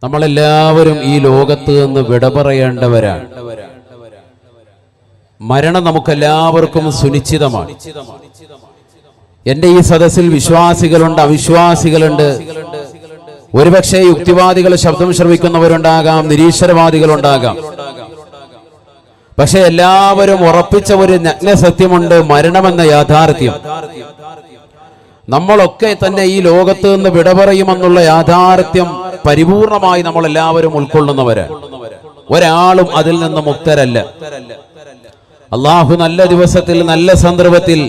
നമ്മളെല്ലാവരും ഈ ലോകത്ത് നിന്ന് വിട പറയേണ്ടവരാണ്. മരണം നമുക്കെല്ലാവർക്കും സുനിശ്ചിതമാണ്. എന്റെ ഈ സദസ്സിൽ വിശ്വാസികളുണ്ട്, അവിശ്വാസികളുണ്ട്. ഒരുപക്ഷെ യുക്തിവാദികൾ ശബ്ദം ശ്രവിക്കുന്നവരുണ്ടാകാം, നിരീശ്വരവാദികളുണ്ടാകാം. പക്ഷെ എല്ലാവരും ഉറപ്പിച്ച ഒരു നഗ്നസത്യമുണ്ട്, മരണമെന്ന യാഥാർത്ഥ്യം. നമ്മളൊക്കെ തന്നെ ഈ ലോകത്ത് നിന്ന് വിട പറയുമെന്നുള്ള യാഥാർത്ഥ്യം പരിപൂർണമായി നമ്മളെല്ലാവരും ഉൾക്കൊള്ളുന്നവരാണ്. ഒരാളും അതിൽ നിന്ന് മുക്തരല്ല. അള്ളാഹു നല്ല ദിവസത്തിൽ, നല്ല സന്ദർഭത്തിൽ,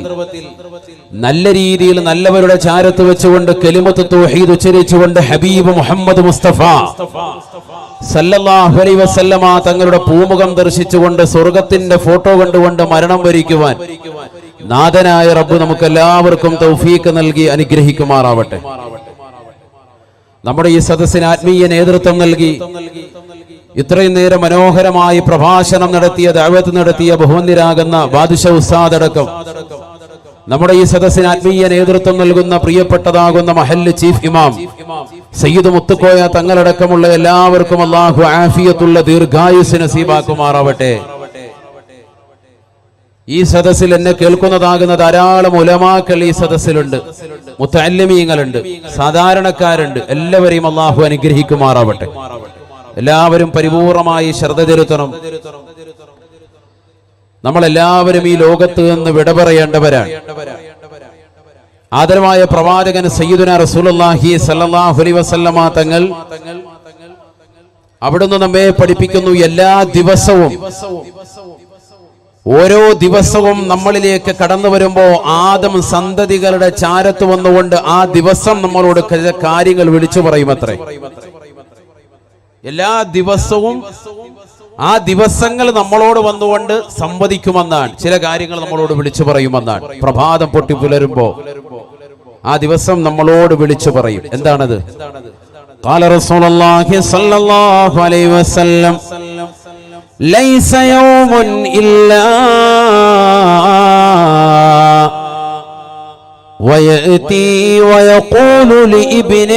നല്ല രീതിയിൽ നല്ലവരുടെ ചാരത്ത് വെച്ചുകൊണ്ട് കലിമത്ത് തൗഹീദ് ഉച്ചരിച്ചുകൊണ്ട് ഹബീബ് മുഹമ്മദ് മുസ്തഫ സല്ലല്ലാഹു അലൈഹി വസല്ലമ തങ്ങളുടെ പൂമുഖം ദർശിച്ചുകൊണ്ട് സ്വർഗത്തിന്റെ ഫോട്ടോ കണ്ടുകൊണ്ട് മരണം വരിക്കുവാൻ നാഥനായ റബ്ബ് നമുക്ക് എല്ലാവർക്കും തൗഫീഖ് നൽകി അനുഗ്രഹിക്കുമാറാവട്ടെ. നമ്മുടെ ഈ സദസ്സിന് ആത്മീയ നേതൃത്വം നൽകി ഇത്രയും നേരം മനോഹരമായി പ്രഭാഷണം നടത്തിയ, ദഅവത്ത് നടത്തിയ ബഹുവന്യരാകുന്ന ബാദുഷ ഉസ്താദ് അടക്കം നമ്മുടെ ഈ സദസ്സിന് ആത്മീയ നേതൃത്വം നൽകുന്ന പ്രിയപ്പെട്ടതാകുന്ന മഹല്ല് ചീഫ് ഇമാം സയ്യിദ് മുത്തുക്കോയ തങ്ങളടക്കമുള്ള എല്ലാവർക്കും അല്ലാഹു ആഫിയത്തുള്ള ദീർഘായുസ് നസീബാക്കുമാറാവട്ടെ. ഈ സദസ്സിൽ എന്നെ കേൾക്കുന്നതാകുന്ന ധാരാളം ഉലമാക്കൾ ഈ സദസ്സിലുണ്ട്, മുത്തഅല്ലിമീങ്ങളുണ്ട്, സാധാരണക്കാരുണ്ട്. എല്ലാവരെയും അല്ലാഹു അനുഗ്രഹിക്കുമാറാവട്ടെ. എല്ലാവരും പരിപൂർണമായി ശ്രദ്ധ ചെലുത്തണം. നമ്മളെല്ലാവരും ഈ ലോകത്ത് നിന്ന് വിട പറയേണ്ടവരാണ്. ആദരവായ പ്രവാചകൻ സയ്യിദുനാ റസൂലുള്ളാഹി സ്വല്ലല്ലാഹു അലൈഹി വസല്ലമ തങ്ങൾ അവിടുന്ന് നമ്മെ പഠിപ്പിക്കുന്നു, എല്ലാ ദിവസവും, ഓരോ ദിവസവും നമ്മളിലേക്ക് കടന്നു വരുമ്പോ ആദം സന്തതികളുടെ ചാരത്ത് വന്നുകൊണ്ട് ആ ദിവസം നമ്മളോട് കാര്യങ്ങൾ വിളിച്ചു പറയുമത്രേ. എല്ലാ ദിവസവും ആ ദിവസങ്ങൾ നമ്മളോട് വന്നുകൊണ്ട് സംവദിക്കുമെന്നാണ്, ചില കാര്യങ്ങൾ നമ്മളോട് വിളിച്ചു പറയുമെന്നാണ്. പ്രഭാതം പൊട്ടി പുലരുമ്പോ ആ ദിവസം നമ്മളോട് വിളിച്ചു പറയും. എന്താണത്? ഖാല റസൂലുള്ളാഹി സ്വല്ലല്ലാഹു അലൈഹി വസല്ലം ലൈസ യൗമുൻ ഇല്ലാ വയഅതി വയഖൂലു ലിഇബ്നി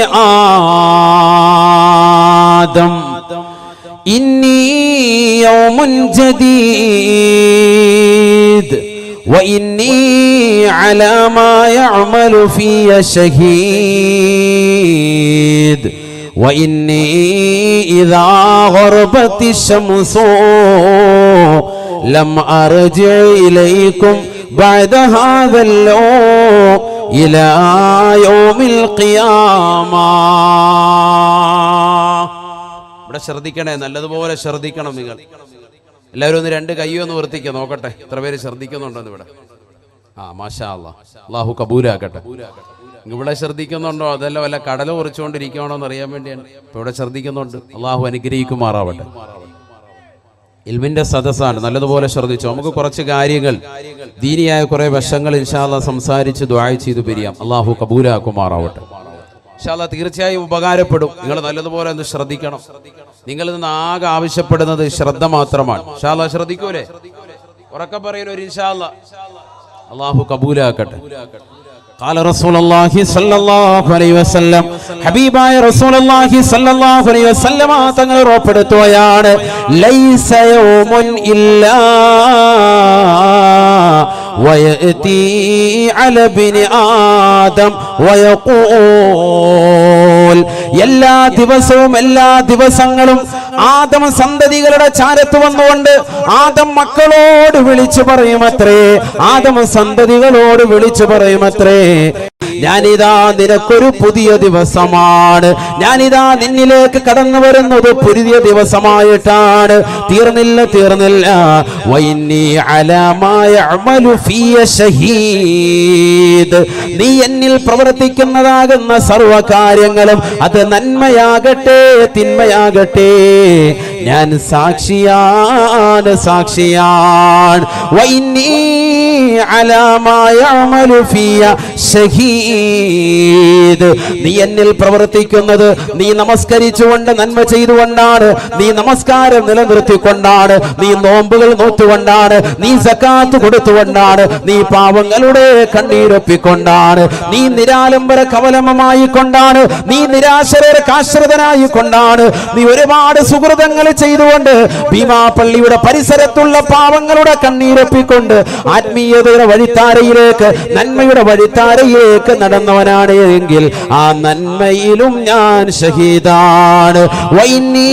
ആദം ഇന്നി യൗമുൻ ജദീദ് വഇന്നി അലാ മാ യഅമലു ഫിയ ശഹീദ് വഇന്നി ഇദാ ഗറബത്തി ശംസു ലം അർജി ഇലൈക്കും ബഅദ ഹാദൽ യൗം ഇലാ യൗമിൽ ഖിയാമ. ഇവിടെ ശ്രദ്ധിക്കണേ, നല്ലതുപോലെ ശ്രദ്ധിക്കണം. നിങ്ങൾ എല്ലാവരും ഒന്ന് രണ്ട് കയ്യൊന്ന് വർത്തിക്കുക, നോക്കട്ടെ എത്ര പേര് ശ്രദ്ധിക്കുന്നുണ്ടോന്ന് ഇവിടെ. മാഷാ അല്ലാഹ്, അല്ലാഹു കബൂലാക്കട്ടെ. ഇവിടെ ശ്രദ്ധിക്കുന്നുണ്ടോ അതല്ല വല്ല കടല ഉറച്ചുകൊണ്ടിരിക്കണോ എന്ന് അറിയാൻ വേണ്ടിയാണ്. ഇപ്പൊ ഇവിടെ ശ്രദ്ധിക്കുന്നുണ്ട്. അല്ലാഹു അനുഗ്രഹിക്കുമാറാവട്ടെ. ഇൽമിന്റെ സദസ്സാണ്, നല്ലതുപോലെ ശ്രദ്ധിച്ചു. നമുക്ക് കുറച്ച് കാര്യങ്ങൾ, ദീനിയായ കുറെ വശങ്ങൾ ഇൻഷാ അല്ലാഹ് സംസാരിച്ച് ദുആ ചെയ്തു പിരിയാം. അല്ലാഹു കബൂലാക്കുമാറാവട്ടെ. ഇൻഷാ അല്ലാഹ് തീർച്ചയായും ഉപകാരപ്പെടും. നിങ്ങൾ നല്ലതുപോലെ ഒന്ന് ശ്രദ്ധിക്കണം. നിങ്ങളിൽ നിന്ന് ആകെ ആവശ്യപ്പെടുന്നത് ശ്രദ്ധ മാത്രമാണ്. ഇൻഷാ അല്ലാഹ് ശ്രദ്ധിക്കൂലേ? ഉറക്കെ പറയുന്നു ഇൻഷാ അല്ലാഹ്. അല്ലാഹു കബൂലാക്കട്ടെ. قال رسول الله صلى الله عليه وسلم ഹബീബായ റസൂലുള്ളാഹി സ്വല്ലല്ലാഹു അലൈഹി വസല്ലം തങ്ങൾ ഉറപ്പെടുത്തുകയാണ്, ലൈസ യൗമുൻ ഇല്ലാ വയഅതി അല ഇബ്നി ആദം വയഖൂൽ. എല്ലാ ദിവസവും, എല്ലാ ദിവസങ്ങളും ആദം സന്തതികളുടെ ചാരത്ത് വന്നുകൊണ്ട് ആദം മക്കളോട് വിളിച്ചു പറയുമത്രേ, ആദം സന്തതികളോട് വിളിച്ചു പറയുമത്രേ, ഞാനിതാ നിനക്കൊരു പുതിയ ദിവസമാണ്, ഞാനിതാ നിന്നിലേക്ക് കടന്നു വരുന്നത് പുതിയ ദിവസമായിട്ടാണ്. തീർന്നില്ല. വഇന്നി അലാ മാ യഅമലു ഫിയ ശഹീദ്. നീ എന്നിൽ പ്രവർത്തിക്കുന്നതാകുന്ന സർവകാര്യങ്ങളും അത് നന്മയാകട്ടെ തിന്മയാകട്ടെ ഞാൻ സാക്ഷിയാണ്. വഇന്നി അലാ മാ യഅമലു ഫിയ ഷഹീദ്. നീ എന്നിൽ പ്രവർത്തിക്കുന്നത് നീ നമസ്കരിച്ചുകൊണ്ട് നന്മ ചെയ്തുകൊണ്ടാണ്, നീ നമസ്കാരം നിലനിർത്തിക്കൊണ്ടാണ്, നീ നോമ്പുകൾ നോറ്റുകൊണ്ടാണ്, നീ സക്കാത്ത് കൊടുത്തുകൊണ്ടാണ്, നീ പാവങ്ങളുടെ കണ്ണീരൊപ്പിക്കൊണ്ടാണ്, നീ നിരാലംബര കവലമമായി കൊണ്ടാണ്, നീ നിരാശരക്കാശ്രിതനായി കൊണ്ടാണ്, നീ ഒരുപാട് സുഹൃതങ്ങൾ ചെയ്തുകൊണ്ട് ഭീമാപള്ളിയുടെ പരിസരത്തുള്ള പാവങ്ങളുടെ കണ്ണീരൊപ്പിക്കൊണ്ട് ആത്മീയതയുടെ വഴിത്താരയിലേക്ക്, നന്മയുടെ വഴിത്താരയിലേക്ക് നടന്നവനാണ് എങ്കിൽ ആ നന്മയിലും ഞാൻ ഷഹീദാണ്. വഇന്നി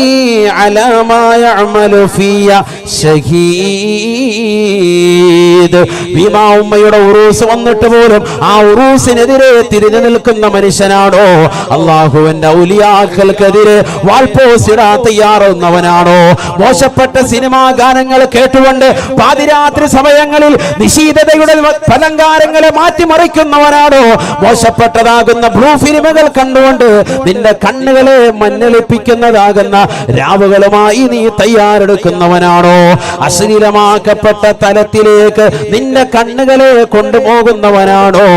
അലാ മാ യഅമലു ഫിയ ഷഹീദ്. ഭീമാ ഉമ്മയുടെ ഉറൂസ് വന്നിട്ട് പോലും ആ ഉറൂസിനെതിരെ തിരിഞ്ഞു നിൽക്കുന്ന മനുഷ്യനാണോ? അള്ളാഹുവിന്റെ ഔലിയാക്കൾക്കെതിരെ വാൾപോസിടാൻ തയ്യാറാവുന്നവനാണോ? മോശപ്പെട്ട സിനിമാ ഗാനങ്ങൾ കേട്ടുകൊണ്ട് പാതിരാത്രി സമയങ്ങളിൽ നിശീതതയുടെ അലങ്കാരങ്ങളെ മാറ്റിമറിക്കുന്നവനാണോ? മോശപ്പെട്ടതാകുന്ന ബ്ലൂ ഫിലിമുകൾ കണ്ടുകൊണ്ട് നിന്റെ കണ്ണുകളെ മഞ്ഞളിപ്പിക്കുന്നതാകുന്ന രാവുകളുമായി നീ തയ്യാറെടുക്കുന്നവനാണോ? അശ്ലീലമാക്കപ്പെട്ട തലത്തിലേക്ക് നിന്റെ കണ്ണുകളെ കൊണ്ടുപോകുന്നവനാണോ?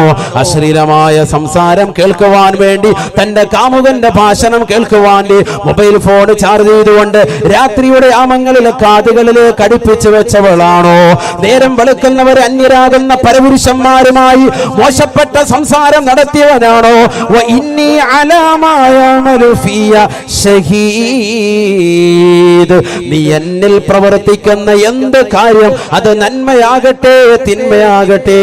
അശ്ലീലമായ സംസാരം കേൾക്കുവാൻ വേണ്ടി, തന്റെ കാമുകന്റെ ഭാഷണം കേൾക്കുവാൻ മൊബൈൽ ഫോൺ ചാർജ് ചെയ്തുകൊണ്ട് രാത്രിയുടെ യാമങ്ങളിലെ കാതുകളിലേക്ക് അടുപ്പിച്ചു വെച്ചവളാണോ? നേരം വെളുക്കുന്നവർ അന്യരാകുന്ന പരപുരുഷന്മാരുമായി മോശപ്പെട്ട സംസാരം നടത്തിയവനാണോ? വഇന്നി അലാ മാ യഅമലു ഫിയ ഷഹീദ്. നീ എന്നിൽ പ്രവർത്തിക്കുന്ന എന്ത് കാര്യം, അത് നന്മയാകട്ടെ തിന്മയാകട്ടെ,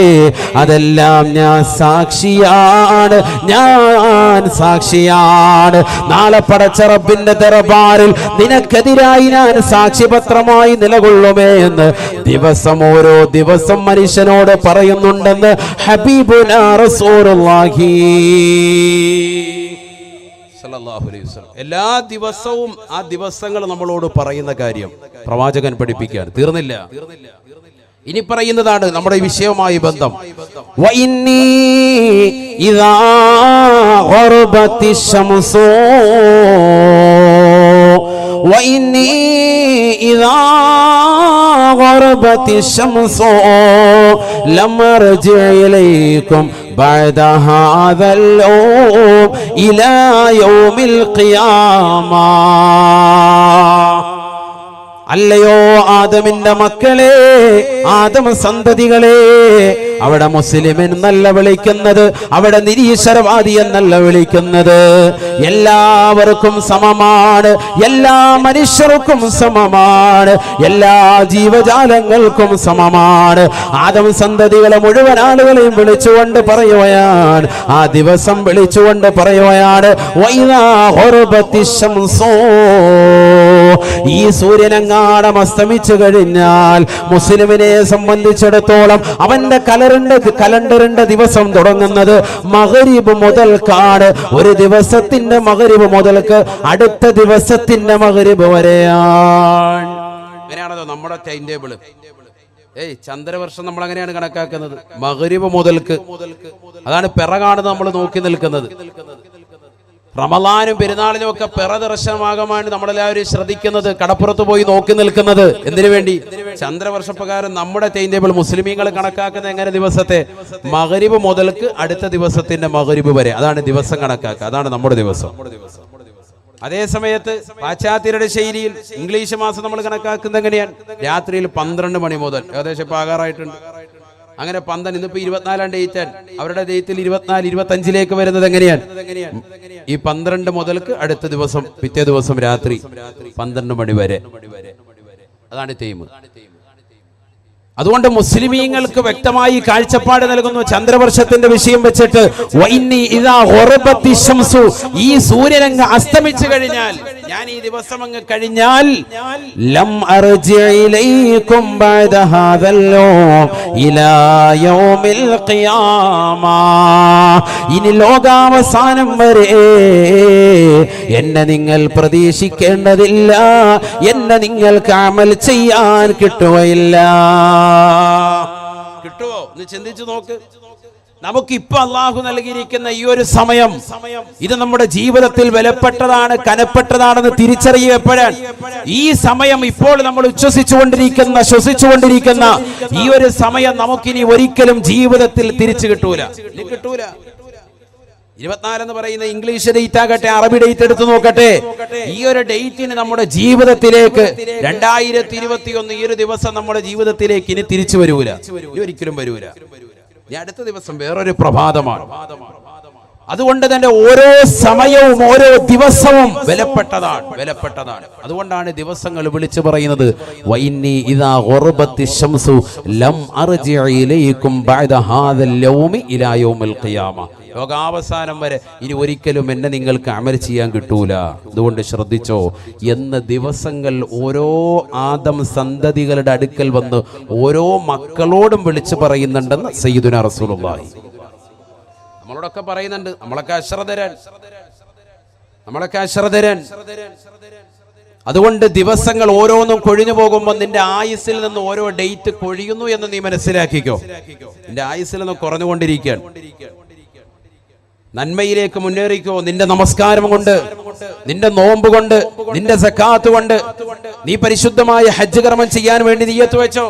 അതെല്ലാം ഞാൻ സാക്ഷിയാണ്, ഞാൻ സാക്ഷിയാണ്. നാളെ പടച്ച റബ്ബിന്റെ ദർബാറിൽ നിനക്കെതിരായി ഞാൻ സാക്ഷിപത്രമായി നിലകൊള്ളുമേ എന്ന് ഓരോ ദിവസം മനുഷ്യനോട് പറയുന്നുണ്ടെന്ന് ഹബീബുനാ റസൂലുള്ളാഹി സ്വല്ലല്ലാഹു അലൈഹി വസല്ലം. എല്ലാ ദിവസവും ആ ദിവസങ്ങൾ നമ്മളോട് പറയുന്ന കാര്യം പ്രവാചകൻ പഠിപ്പിക്കാൻ തീർന്നില്ല. ഇനി പറയുന്നതാണ് നമ്മുടെ വിഷയവുമായി ബന്ധം. വഇന്നി ഇദാ ഗറബത്തിശ് ശംസു വഇന്നി ഇദാ ഗറബത്തിശ് ശംസു ലം അർജി ഇലൈക്കും ബഅദ ഹാദൽ യൗം ഇലാ യൗമിൽ ഖിയാമ. അല്ലയോ ആദമിന്റെ മക്കളെ, ആദമ സന്തതികളെ, അവിടെ മുസ്ലിം എന്നല്ല വിളിക്കുന്നത്, അവിടെ നിരീശ്വരവാദി എന്നല്ല വിളിക്കുന്നത്. എല്ലാവർക്കും സമമാണ്, എല്ലാ മനുഷ്യർക്കും സമമാണ്, എല്ലാ ജീവജാലങ്ങൾക്കും സമമാണ്. ആദം സന്തതികളെ മുഴുവൻ ആളുകളെയും വിളിച്ചുകൊണ്ട് പറയുകയാണ്, ആ ദിവസം വിളിച്ചുകൊണ്ട് പറയുകയാണ്, വൈദാ ഗറബത്തിശ് ശംസു. ഈ സൂര്യനെങ്ങാണം അസ്തമിച്ചു കഴിഞ്ഞാൽ മുസ്ലിമിനെ സംബന്ധിച്ചിടത്തോളം അവന്റെ കലണ്ടറിന്റെ ദിവസം തുടങ്ങുന്നത് മഗ്രിബ് മുതൽക്കാണ്. ഒരു ദിവസത്തിന്റെ മഗ്രിബ് മുതൽക്ക് അടുത്ത ദിവസത്തിന്റെ മഗ്രിബ് വരെയാണ്. അങ്ങനെയാണല്ലോ നമ്മുടെ ടൈം ടേബിൾ. ചന്ദ്രവർഷം നമ്മൾ അങ്ങനെയാണ് കണക്കാക്കുന്നത്, മഗ്രിബ് മുതൽക്ക്. അതാണ് പിറ കാണുന്നത് നമ്മൾ നോക്കി നിൽക്കുന്നത്. റമളാനും പെരുന്നാളിനും ഒക്കെ പിറ ദർശനമാകാൻ നമ്മളെല്ലാവരും ശ്രദ്ധിക്കുന്നത്, കടപ്പുറത്ത് പോയി നോക്കി നിൽക്കുന്നത്. എന്തിനു വേണ്ടി? ചന്ദ്രവർഷപ്രകാരം നമ്മുടെ ടൈം ടേബിൾ മുസ്ലിമീങ്ങൾ കണക്കാക്കുന്നത് എങ്ങനെ? ദിവസത്തെ മഗ്രിബ് മുതൽക്ക് അടുത്ത ദിവസത്തിന്റെ മഗ്രിബ് വരെ, അതാണ് ദിവസം കണക്കാക്കുക. അതാണ് നമ്മുടെ ദിവസം. അതേ സമയത്ത് പാശ്ചാത്യരുടെ ശൈലിയിൽ ഇംഗ്ലീഷ് മാസം നമ്മൾ കണക്കാക്കുന്നത് എങ്ങനെയാണ്? രാത്രിയിൽ 12 മണി മുതൽ, ഏകദേശം ഇപ്പൊ ആകാറായിട്ടുണ്ട്. അങ്ങനെ 12, ഇന്നിപ്പോ 24 ഡേറ്റ്, അവരുടെ ഡേറ്റിൽ 24, 25 വരുന്നത് എങ്ങനെയാണ്? ഈ 12 മുതൽക്ക് അടുത്ത ദിവസം പിറ്റേ ദിവസം രാത്രി 12 മണി വരെ, അതാണ് ടൈം. അതുകൊണ്ട് മുസ്ലിമീങ്ങൾക്ക് വ്യക്തമായി കാഴ്ചപ്പാട് നൽകുന്നു ചന്ദ്രവർഷത്തിന്റെ വിഷയം വെച്ചിട്ട്. ഈ സൂര്യനങ്ങ് അസ്തമിച്ചു കഴിഞ്ഞാൽ, ഞാൻ ഈ ദിവസം അങ്ങ് കഴിഞ്ഞാൽ, ലം അർജി ഇലൈക്കും ബഅദ ഹാദൽ യൗം ഇലാ യൗമിൽ ഖിയാമ. ഇനി ലോകാവസാനം വരെ എന്നെ നിങ്ങൾ പ്രതീക്ഷിക്കേണ്ടതില്ല, എന്നെ നിങ്ങൾക്ക് അമൽ ചെയ്യാൻ കിട്ടുകയില്ല. കിട്ടുമോ എന്ന് ചിന്തിച്ചു നോക്ക്. നമുക്കിപ്പോ അള്ളാഹു നൽകിയിരിക്കുന്ന ഈ ഒരു സമയം, ഇത് നമ്മുടെ ജീവിതത്തിൽ വിലപ്പെട്ടതാണ്, കനപ്പെട്ടതാണെന്ന് തിരിച്ചറിയുക എപ്പോഴാണ്? ഈ സമയം, ഇപ്പോൾ നമ്മൾ ശ്വസിച്ചുകൊണ്ടിരിക്കുന്ന ഈ ഒരു സമയം നമുക്കിനി ഒരിക്കലും ജീവിതത്തിൽ തിരിച്ചു കിട്ടൂല. 24 എന്ന് പറയുന്ന ഇംഗ്ലീഷ് ഡേറ്റ് ആകട്ടെ, അറബി ഡേറ്റ് എടുത്തു നോക്കട്ടെ, ഈ ഒരു ഡേറ്റിന് നമ്മുടെ ജീവിതത്തിലേക്ക് 2021 ഈ ഒരു ദിവസം നമ്മുടെ ജീവിതത്തിലേക്ക് ഇനി തിരിച്ചു വരൂല, ഇനി ഒരിക്കലും വരൂല. ഇനി അടുത്ത ദിവസം വേറൊരു പ്രഭാതമാണ്. അതുകൊണ്ട് തന്നെ ഓരോ സമയവും ഓരോ ദിവസവും വിലപ്പെട്ടതാണ്. അതുകൊണ്ടാണ് ദിവസങ്ങൾ വിളിച്ചു പറയുന്നത്, വഇന്നി ഇദാ ഗുർബത്തി ശംസു ലം അർജി ഇലൈക്കും ബഅദ ഹാദൽ യൗമി ഇലാ യൗമിൽ ഖിയാമ. ലോകാവസാനം വരെ ഇനി ഒരിക്കലും എന്നെ നിങ്ങൾക്ക് അമൽ ചെയ്യാൻ കിട്ടൂല. അതുകൊണ്ട് ശ്രദ്ധിച്ചോ എന്ന് ദിവസങ്ങൾ ഓരോ ആദം സന്തതികളുടെ അടുക്കൽ വന്ന് ഓരോ മക്കളോടും വിളിച്ചു പറയുന്നുണ്ടെന്ന് സയ്യിദുനാ റസൂലുള്ളാഹി നമ്മളോടൊക്കെ പറയുന്നുണ്ട്. നമ്മളൊക്കെ അശ്രദ്ധരൻ. അതുകൊണ്ട് ദിവസങ്ങൾ ഓരോന്നും കൊഴിഞ്ഞു പോകുമ്പോൾ നിന്റെ ആയുസ്സിൽ നിന്ന് ഓരോ ഡേറ്റ് കൊഴിയുന്നു എന്ന് നീ മനസ്സിലാക്കിക്കോ. നിന്റെ ആയുസ്സിൽ നിന്ന് കുറഞ്ഞുകൊണ്ടിരിക്കുകയാണ്. നന്മയിലേക്ക് മുന്നേറിക്കോ. നിന്റെ നമസ്കാരം കൊണ്ട്, നിന്റെ നോമ്പ് കൊണ്ട്, നിന്റെ സക്കാത്ത് കൊണ്ട്, നീ പരിശുദ്ധമായ ഹജ്ജ് കർമ്മം ചെയ്യാൻ വേണ്ടി നിയ്യത്ത് വെച്ചോ.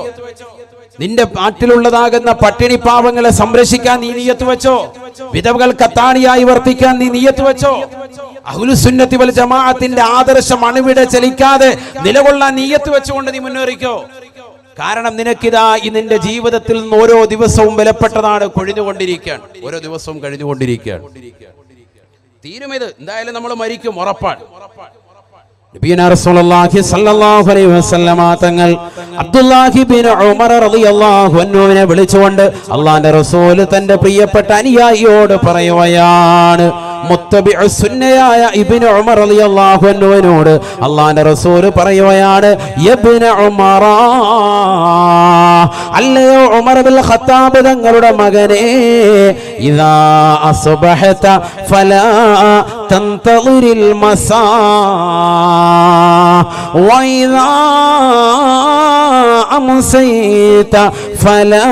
നിന്റെ നാട്ടിലുള്ളതാകുന്ന പട്ടിണി പാവങ്ങളെ സംരക്ഷിക്കാൻ നീ നിയ്യത്ത് വെച്ചോ. വിധവകൾക്ക് അത്താണിയായി വർത്തിക്കാൻ നീ നിയ്യത്ത് വെച്ചോ. അഹ്ലുസുന്നത്തി വൽ ജമാഅത്തിന്റെ ആദർശം അണുവിടെ ചലിക്കാതെ നിലകൊള്ളാൻ നിയ്യത്ത് വെച്ചുകൊണ്ട് നീ മുന്നേറിക്കോ. കാരണം നിനക്കിതാ ഈ നിന്റെ ജീവിതത്തിൽ നിന്ന് ഓരോ ദിവസവും വിലപ്പെട്ടതാണ്, കൊഴിഞ്ഞുകൊണ്ടിരിക്കുകയാണ്. ഓരോ ദിവസവും കഴിഞ്ഞുകൊണ്ടിരിക്കുകയാണ്. തീരുമിത്, എന്തായാലും നമ്മൾ മരിക്കും, ഉറപ്പാണ്. നബിയുനാ റസൂലുള്ളാഹി സ്വല്ലല്ലാഹു അലൈഹി വസല്ലമ തങ്ങൾ അബ്ദുല്ലാഹി ബിൻ ഉമർ റളിയല്ലാഹു അൻഹുവിനെ വിളിച്ചുകൊണ്ട് അല്ലാഹുവിന്റെ റസൂൽ തന്റെ പ്രിയപ്പെട്ട അനുയായിയോട് പറയുകയാണ്. മുത്തബിഉ സുന്നയായ ഇബ്നു ഉമർ റളിയല്ലാഹു അൻഹുവിനോട് അല്ലാഹുവിന്റെ റസൂൽ പറയുകയാണ്, ഇബ്നു ഉമർ, അല്ലയോ ഉമർ ബിൻ ഖത്താബ് തങ്ങളുടെ മകനെ, ഇദാ അസ്ബഹത ഫലാ തന്തളിരിൽ മസാ വഇദാ അംസൈത ഫലാ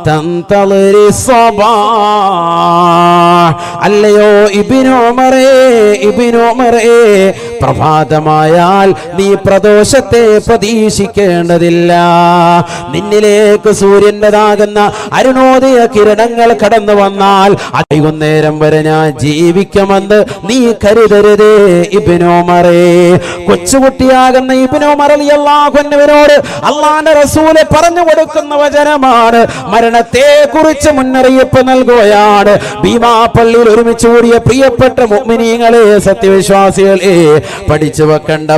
തന്തളിരി സബാഹ്. അല്ലയോ ഇബ്നു ഉമറേ, പ്രഭാതമായാൽ നീ പ്രദോഷത്തെ പ്രതീക്ഷിക്കേണ്ടതില്ല. നിന്നിലേക്ക് സൂര്യൻ്റെതാകുന്ന അരുണോദയ കിരണങ്ങൾ കടന്നു വന്നാൽ വൈകുന്നേരം വരെ ഞാൻ ജീവിക്കുമെന്ന് നീ കരുതരുതേ ഇബ്നു ഉമറേ. കൊച്ചുകുട്ടിയാകുന്ന ഇബ്നു ഉമർ റളിയല്ലാഹു അൻഹുവിനോട് അല്ലാഹുവിന്റെ റസൂൽ പറഞ്ഞു കൊടുക്കുന്ന വചനമാണ്. മരണത്തെ കുറിച്ച് മുന്നറിയിപ്പ് നൽകുകയാണ്. ഭീമാ പള്ളിയിൽ ഒരുമിച്ച് കൂടിയ പ്രിയപ്പെട്ട മുഅ്മിനീങ്ങളെ, സത്യവിശ്വാസികളെ, പഠിച്ചു വെക്കേണ്ട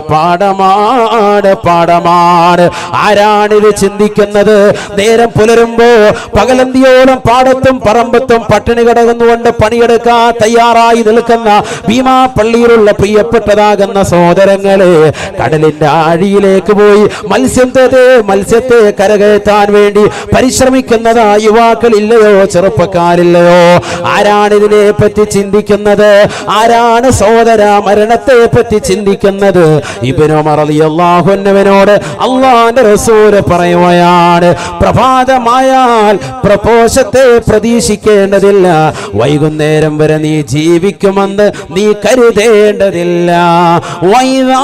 പാഠമാണ്. ആരാണിത് ചിന്തിക്കുന്നത്? നേരം പുലരുമ്പോ പകലന്തിയോളം പാടത്തും പറമ്പത്തും പട്ടിണി കിടന്നുകൊണ്ട് പണിയെടുക്കാൻ തയ്യാറായി നിൽക്കുന്ന ഭീമാ പള്ളിയിലുള്ള പ്രിയപ്പെട്ടതാകുന്ന സഹോദരങ്ങളെ, കടലിന്റെ ആഴിയിലേക്ക് പോയി മത്സ്യത്തെ കരകയറ്റാൻ വേണ്ടി പരിശ്രമിക്കുന്നതാ യുവാക്കളില്ലയോ, ചെറുപ്പക്കാരില്ലയോ? ആരാണ് ഇതിനെ പറ്റി ചിന്തിക്കുന്നത്? ആരാണ് സഹോദര മരണത്തെ പറ്റി ചിന്തിക്കുന്നത്? ഇബ്നു ഉമർ റളിയല്ലാഹു അൻഹുവിനോട് അല്ലാഹുവിന്റെ റസൂൽ പറയുകയാണ്, പ്രഭാതമായാൽ പ്രദോഷത്തെ പ്രതീക്ഷിക്കേണ്ടതില്ല, വൈകുന്നേരം വരെ നീ ജീവിക്കുമെന്ന് നീ കരുതേണ്ടതില്ല. വൈദാ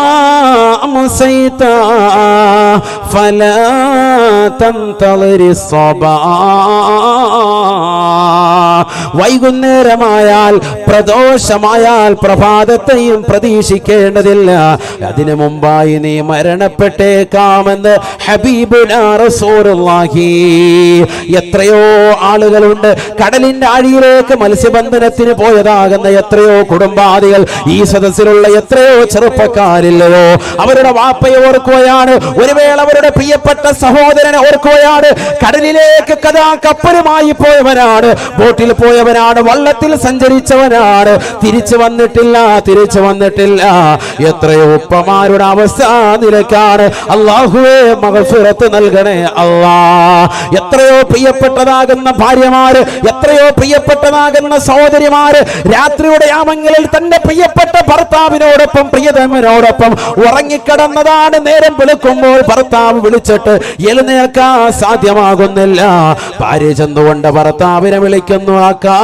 അംസൈത ഫലാ തന്തളിരി വൈകുന്നേരമായാൽ പ്രദോഷമായാൽ പ്രഭാതത്തെയും പ്രതീക്ഷിക്കേണ്ടതില്ല, അതിനു മുമ്പായി നീ മരണപ്പെട്ടേക്കാമെന്ന് ഹബീബുനാ റസൂലുള്ളാഹി. എത്രയോ ആളുകളുണ്ട് കടലിന്റെ ആഴിയിലേക്ക് മത്സ്യബന്ധനത്തിന് പോയതാകുന്ന എത്രയോ കുടുംബാദികൾ, ഈ സദസ്സിലുള്ള എത്രയോ ചെറുപ്പക്കാരില്ലയോ? അവരുടെ വാപ്പയെ ഓർക്കുകയാണ്, ഒരു വേള അവരുടെ പ്രിയപ്പെട്ട സഹോദരനെ ഓർക്കുകയാണ്. കടലിലേക്ക് കപ്പലുമായി പോയവരാണ്, ബോട്ടിൽ ബോട്ടിൽ പോയവനാണ്, വള്ളത്തിൽ സഞ്ചരിച്ചവനാണ്, തിരിച്ചു വന്നിട്ടില്ല. എത്രയോ ഉപ്പമാരുടെ അവസ്ഥ നിലക്കാണ്. അല്ലാഹുവേ മഗ്ഫിറത്ത് നൽകണേ അല്ലാ. എത്രയോ പ്രിയപ്പെട്ടതാകുന്ന ഭാര്യമാര്, എത്രയോ പ്രിയപ്പെട്ടതാകുന്ന സഹോദരിമാര് രാത്രിയുടെ യാമങ്ങളിൽ തന്റെ പ്രിയപ്പെട്ട ഭർത്താവിനോടൊപ്പം പ്രിയതമനോടൊപ്പം ഉറങ്ങിക്കിടന്നതാണ്. നേരം വെളുക്കുമ്പോൾ ഭർത്താവ് വിളിച്ചിട്ട് എഴുന്നേൽക്കാൻ സാധ്യമാകുന്നില്ല. ഭാര്യ ചെന്നുകൊണ്ട് ഭർത്താവിനെ വിളിക്കുന്നു, ആക്കാ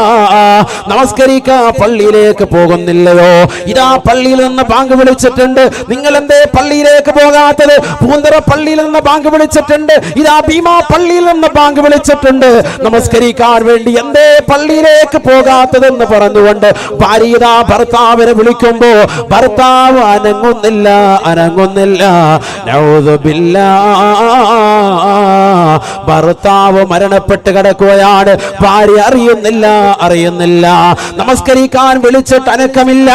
നമസ്കരിക്കാ പള്ളിയിലേക്ക് പോകുന്നില്ലയോ? ഇതാ പള്ളിയിൽ നിന്ന് ബാങ്ക് വിളിച്ചിട്ടുണ്ട്, നിങ്ങൾ എന്തേ പള്ളിയിലേക്ക് പോകാത്തത്? പൂന്തറ പള്ളിയിൽ നിന്ന് ബാങ്ക് വിളിച്ചിട്ടുണ്ട്, ഇതാ ഭീമാ പള്ളിയിൽ നിന്ന് ബാങ്ക് വിളിച്ചിട്ടുണ്ട്, നമസ്കരിക്കാൻ വേണ്ടി എന്തേ പള്ളിയിലേക്ക് പോകാത്തതെന്ന് പറഞ്ഞുകൊണ്ട് ഭാര്യ ഇതാ ഭർത്താവിനെ വിളിക്കുമ്പോ ഭർത്താവ് അനങ്ങുന്നില്ല. ഭർത്താവ് മരണപ്പെട്ട് കിടക്കുകയാണ്. ഭാര്യ അറിയുന്നില്ല. നമസ്കരിക്കാൻ വിളിച്ചിട്ട് അനക്കമില്ല.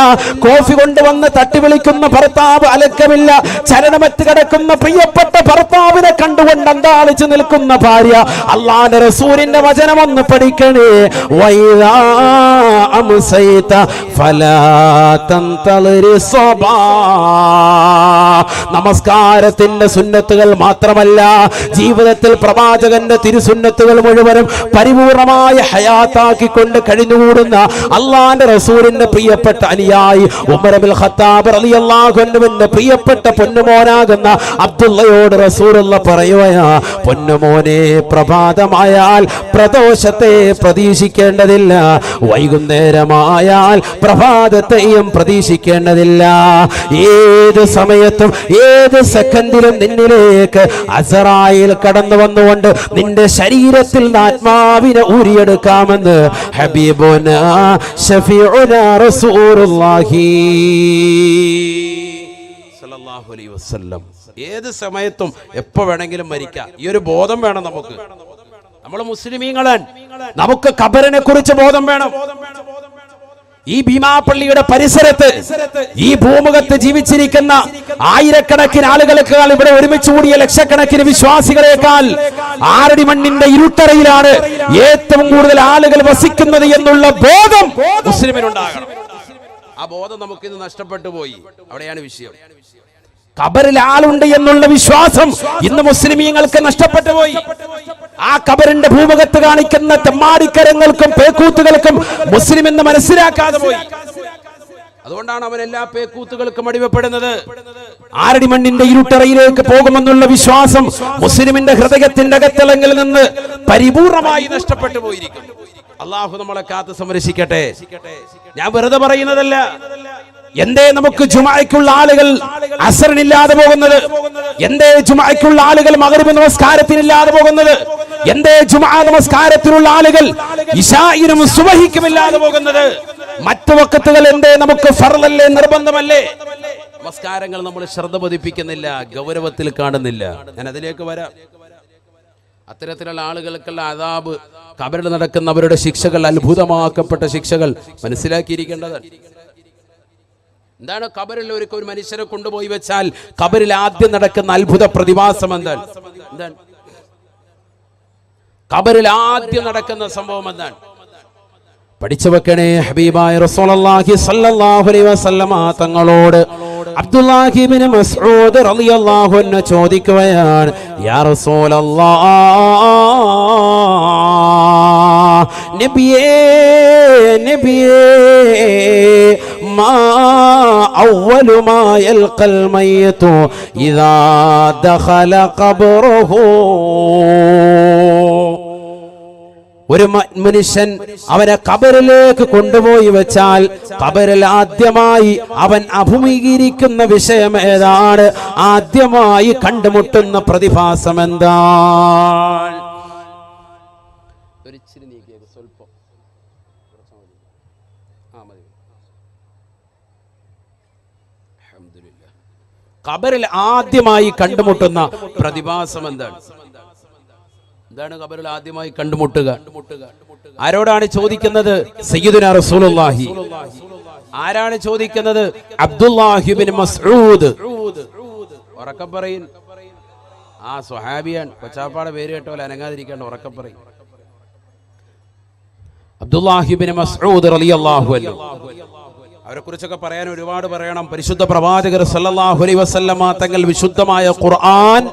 കോഫി കൊണ്ടുവന്ന് തട്ടി വിളിക്കുന്ന ഭർത്താവ് അനക്കമില്ല. ചലനമറ്റ് കിടക്കുന്ന പ്രിയപ്പെട്ട ഭർത്താവിനെ കണ്ടുകൊണ്ട് അന്താളിച്ചു നിൽക്കുന്ന ഭാര്യ. അല്ലാഹുവിന്റെ റസൂലിന്റെ വചനം ഒന്ന് പഠിക്കണേ. വൈദാ അംസൈത ഫലാ തന്തളിരി സ്വബാ. നമസ്കാരത്തിന്റെ സുന്നത്തുകൾ മാത്രമല്ല, ജീവിതത്തിൽ പ്രവാചകന്റെ തിരുസുന്നത്തുകൾ മുഴുവനും പരിപൂർണമായ ഹയാത്താക്കിക്കൊണ്ട് കഴിഞ്ഞുകൂടുന്ന അള്ളാന്റെ റസൂലിന്റെ പ്രിയപ്പെട്ട അനുയായി ഉമർ ഇബ്നുൽ ഖത്താബ് റളിയല്ലാഹു അൻഹുവിന്റെ പ്രിയപ്പെട്ട പൊന്നുമോനാകുന്ന അബ്ദുള്ളയോട് റസൂലുള്ള പറയുകയാ, പൊന്നുമോനെ, പ്രഭാതമായാൽ പ്രദോഷത്തെ പ്രതീക്ഷിക്കേണ്ടതില്ല, വൈകുന്നേരമായാൽ പ്രഭാതത്തെയും പ്രതീക്ഷിക്കേണ്ടതില്ല. ഏത് സമയത്തും ഏത് സെക്കൻഡിലും നിന്നിലേക്ക് അസറായിൽ കടന്നു വന്നുകൊണ്ട് നിന്റെ ശരീരത്തിൽ ആത്മാവിനെ ഊരിയെടുക്കാമെന്ന് ഹബീബുനാ ശഫീഉനാ റസൂലുള്ളാഹി സ്വല്ലല്ലാഹു അലൈഹി വസല്ലം. ഏത് സമയത്തും എപ്പോ വേണമെങ്കിലും മരിക്കാം. ഈ ഒരു ബോധം വേണം നമുക്ക്. നമ്മൾ മുസ്ലിമീങ്ങളാണ്, നമുക്ക് ഖബറിനെ കുറിച്ച് ബോധം വേണം. ഈ ഭീമാപള്ളിയുടെ പരിസരത്ത്, ഈ ഭൂമുഖത്ത് ജീവിച്ചിരിക്കുന്ന ആയിരക്കണക്കിന് ആളുകളെക്കാൾ ഇവിടെ ഒരുമിച്ച് കൂടിയ ലക്ഷക്കണക്കിന് വിശ്വാസികളെക്കാൾ ആറടി മണ്ണിന്റെ ഇരുട്ടറയിലാണ് ഏറ്റവും കൂടുതൽ ആളുകൾ വസിക്കുന്നത് എന്നുള്ള ബോധം മുസ്ലിമിനുണ്ടാകണം. ആ ബോധം നമുക്കിന്ന് നഷ്ടപ്പെട്ടു പോയി. അവിടെയാണ് വിഷയം. ഖബറിൽ ആളുണ്ട് എന്നുള്ള വിശ്വാസം ഇന്ന് മുസ്ലിമീങ്ങൾക്ക് നഷ്ടപ്പെട്ടു പോയി. ആ ഖബറിന്റെ ഭൂമുഖത്ത് കാണിക്കുന്ന തെമ്മാടിക്കരങ്ങൾക്കും പേക്കൂത്തുകൾക്കും മുസ്ലിം എന്ന് മനസ്സിലാക്കാതെ പോയി. അതുകൊണ്ടാണ് അവൻ എല്ലാ പേക്കൂത്തുകൾക്കും അടിമപ്പെടുന്നത്. ആറടി മണ്ണിന്റെ ഇരുട്ടറയിലേക്ക് പോകുമെന്നുള്ള വിശ്വാസം മുസ്ലിമിന്റെ ഹൃദയത്തിന്റെ അകത്തളങ്ങളിൽ നിന്ന് പരിപൂർണമായി നഷ്ടപ്പെട്ടു പോയിരിക്കുന്നു. അള്ളാഹു നമ്മളെ കാത്ത് സംരക്ഷിക്കട്ടെ. ഞാൻ വെറുതെ പറയുന്നതല്ല. എന്തേ നമുക്ക് ജുമാഅയ്ക്കുള്ള ആളുകൾ അസറിനില്ലാതെ പോകുന്നത്? എന്തേ ജുമാഅയ്ക്കുള്ള ആളുകൾ മഗ്രിബ് നമസ്കാരത്തിനില്ലാതെ പോകുന്നത്? എന്തേ ജുമാ നമസ്കാരത്തിനുള്ള ആളുകൾ ഇശാഇനും സുബഹിക്കുമില്ലാതെ പോകുന്നത്? മറ്റു വഖത്തുകൾ എന്തേ നമുക്ക് ഫർളല്ലേ, നിർബന്ധമല്ലേ? നമസ്കാരങ്ങൾ നമ്മൾ ശ്രദ്ധ പതിപ്പിക്കുന്നില്ല, ഗൗരവത്തിൽ കാണുന്നില്ല. ഞാൻ അതിലേക്ക് വരാം. അത്തരത്തിലുള്ള ആളുകൾക്കുള്ള അദാബ്, ഖബറിൽ നടക്കുന്നവരുടെ ശിക്ഷകൾ, അത്ഭുതമാക്കപ്പെട്ട ശിക്ഷകൾ മനസ്സിലാക്കിയിരിക്കേണ്ടതാണ്. എന്താണ് ഖബറിൽ ഒരു മനുഷ്യരെ കൊണ്ടുപോയി വെച്ചാൽ ഖബറിൽ ആദ്യം നടക്കുന്ന അത്ഭുത പ്രതിഭാസം എന്താണ്? ഖബറിൽ ആദ്യം നടക്കുന്ന സംഭവം എന്താണ്? പഠിച്ചു വെക്കണേ. ഹബീബായ റസൂലുള്ളാഹി സ്വല്ലല്ലാഹു അലൈഹി വസല്ലമ തങ്ങളോട് അബ്ദുല്ലാഹി ഇബ്നു മസ്ഊദ് റളിയല്ലാഹു അൻഹു ചോദിക്കുകയാണ്, യാ റസൂലല്ലാഹ്, നബിയേ മാ അവ്വലു മാ യൽഖൽ മയ്യിതു ഇദാ ദഖല ഖബ്റഹു. ഒരു മനുഷ്യൻ അവനെ ഖബറിലേക്ക് കൊണ്ടുപോയി വെച്ചാൽ ഖബറിൽ ആദ്യമായി അവൻ അഭിമുഖീകരിക്കുന്ന വിഷയം ഏതാണ്? ആദ്യമായി കണ്ടുമുട്ടുന്ന പ്രതിഭാസം എന്താണ്? ഖബറിൽ ആദ്യമായി കണ്ടുമുട്ടുന്ന പ്രതിഭാസം എന്താണ്? എന്താണ് ഖബറിൽ ആദ്യമായി കണ്ടുമുട്ടുക? ആരോടാണ് ചോദിക്കുന്നത്? സയ്യിദുനാ റസൂലുള്ളാഹി. ആരാണ് ചോദിക്കുന്നത്? അബ്ദുല്ലാഹി ഇബ്നു മസ്ഊദ്. ഉറക്കെ പറയിൻ. ആ സ്വഹാബിയാണ്. കൊച്ചാപ്പാടെ പേര് കേട്ട പോലെ അനങ്ങാതിരിക്കേണ്ട, ഉറക്കെ പറയും. അബ്ദുല്ലാഹി ഇബ്നു മസ്ഊദ് റളിയല്ലാഹു അൻഹു. അവരെ കുറിച്ചൊക്കെ പറയാൻ ഒരുപാട് പറയണം. പരിശുദ്ധ പ്രവാചകർ സല്ലല്ലാഹു അലൈഹി വസല്ലമ തങ്ങൾ വിശുദ്ധമായ ഖുർആൻ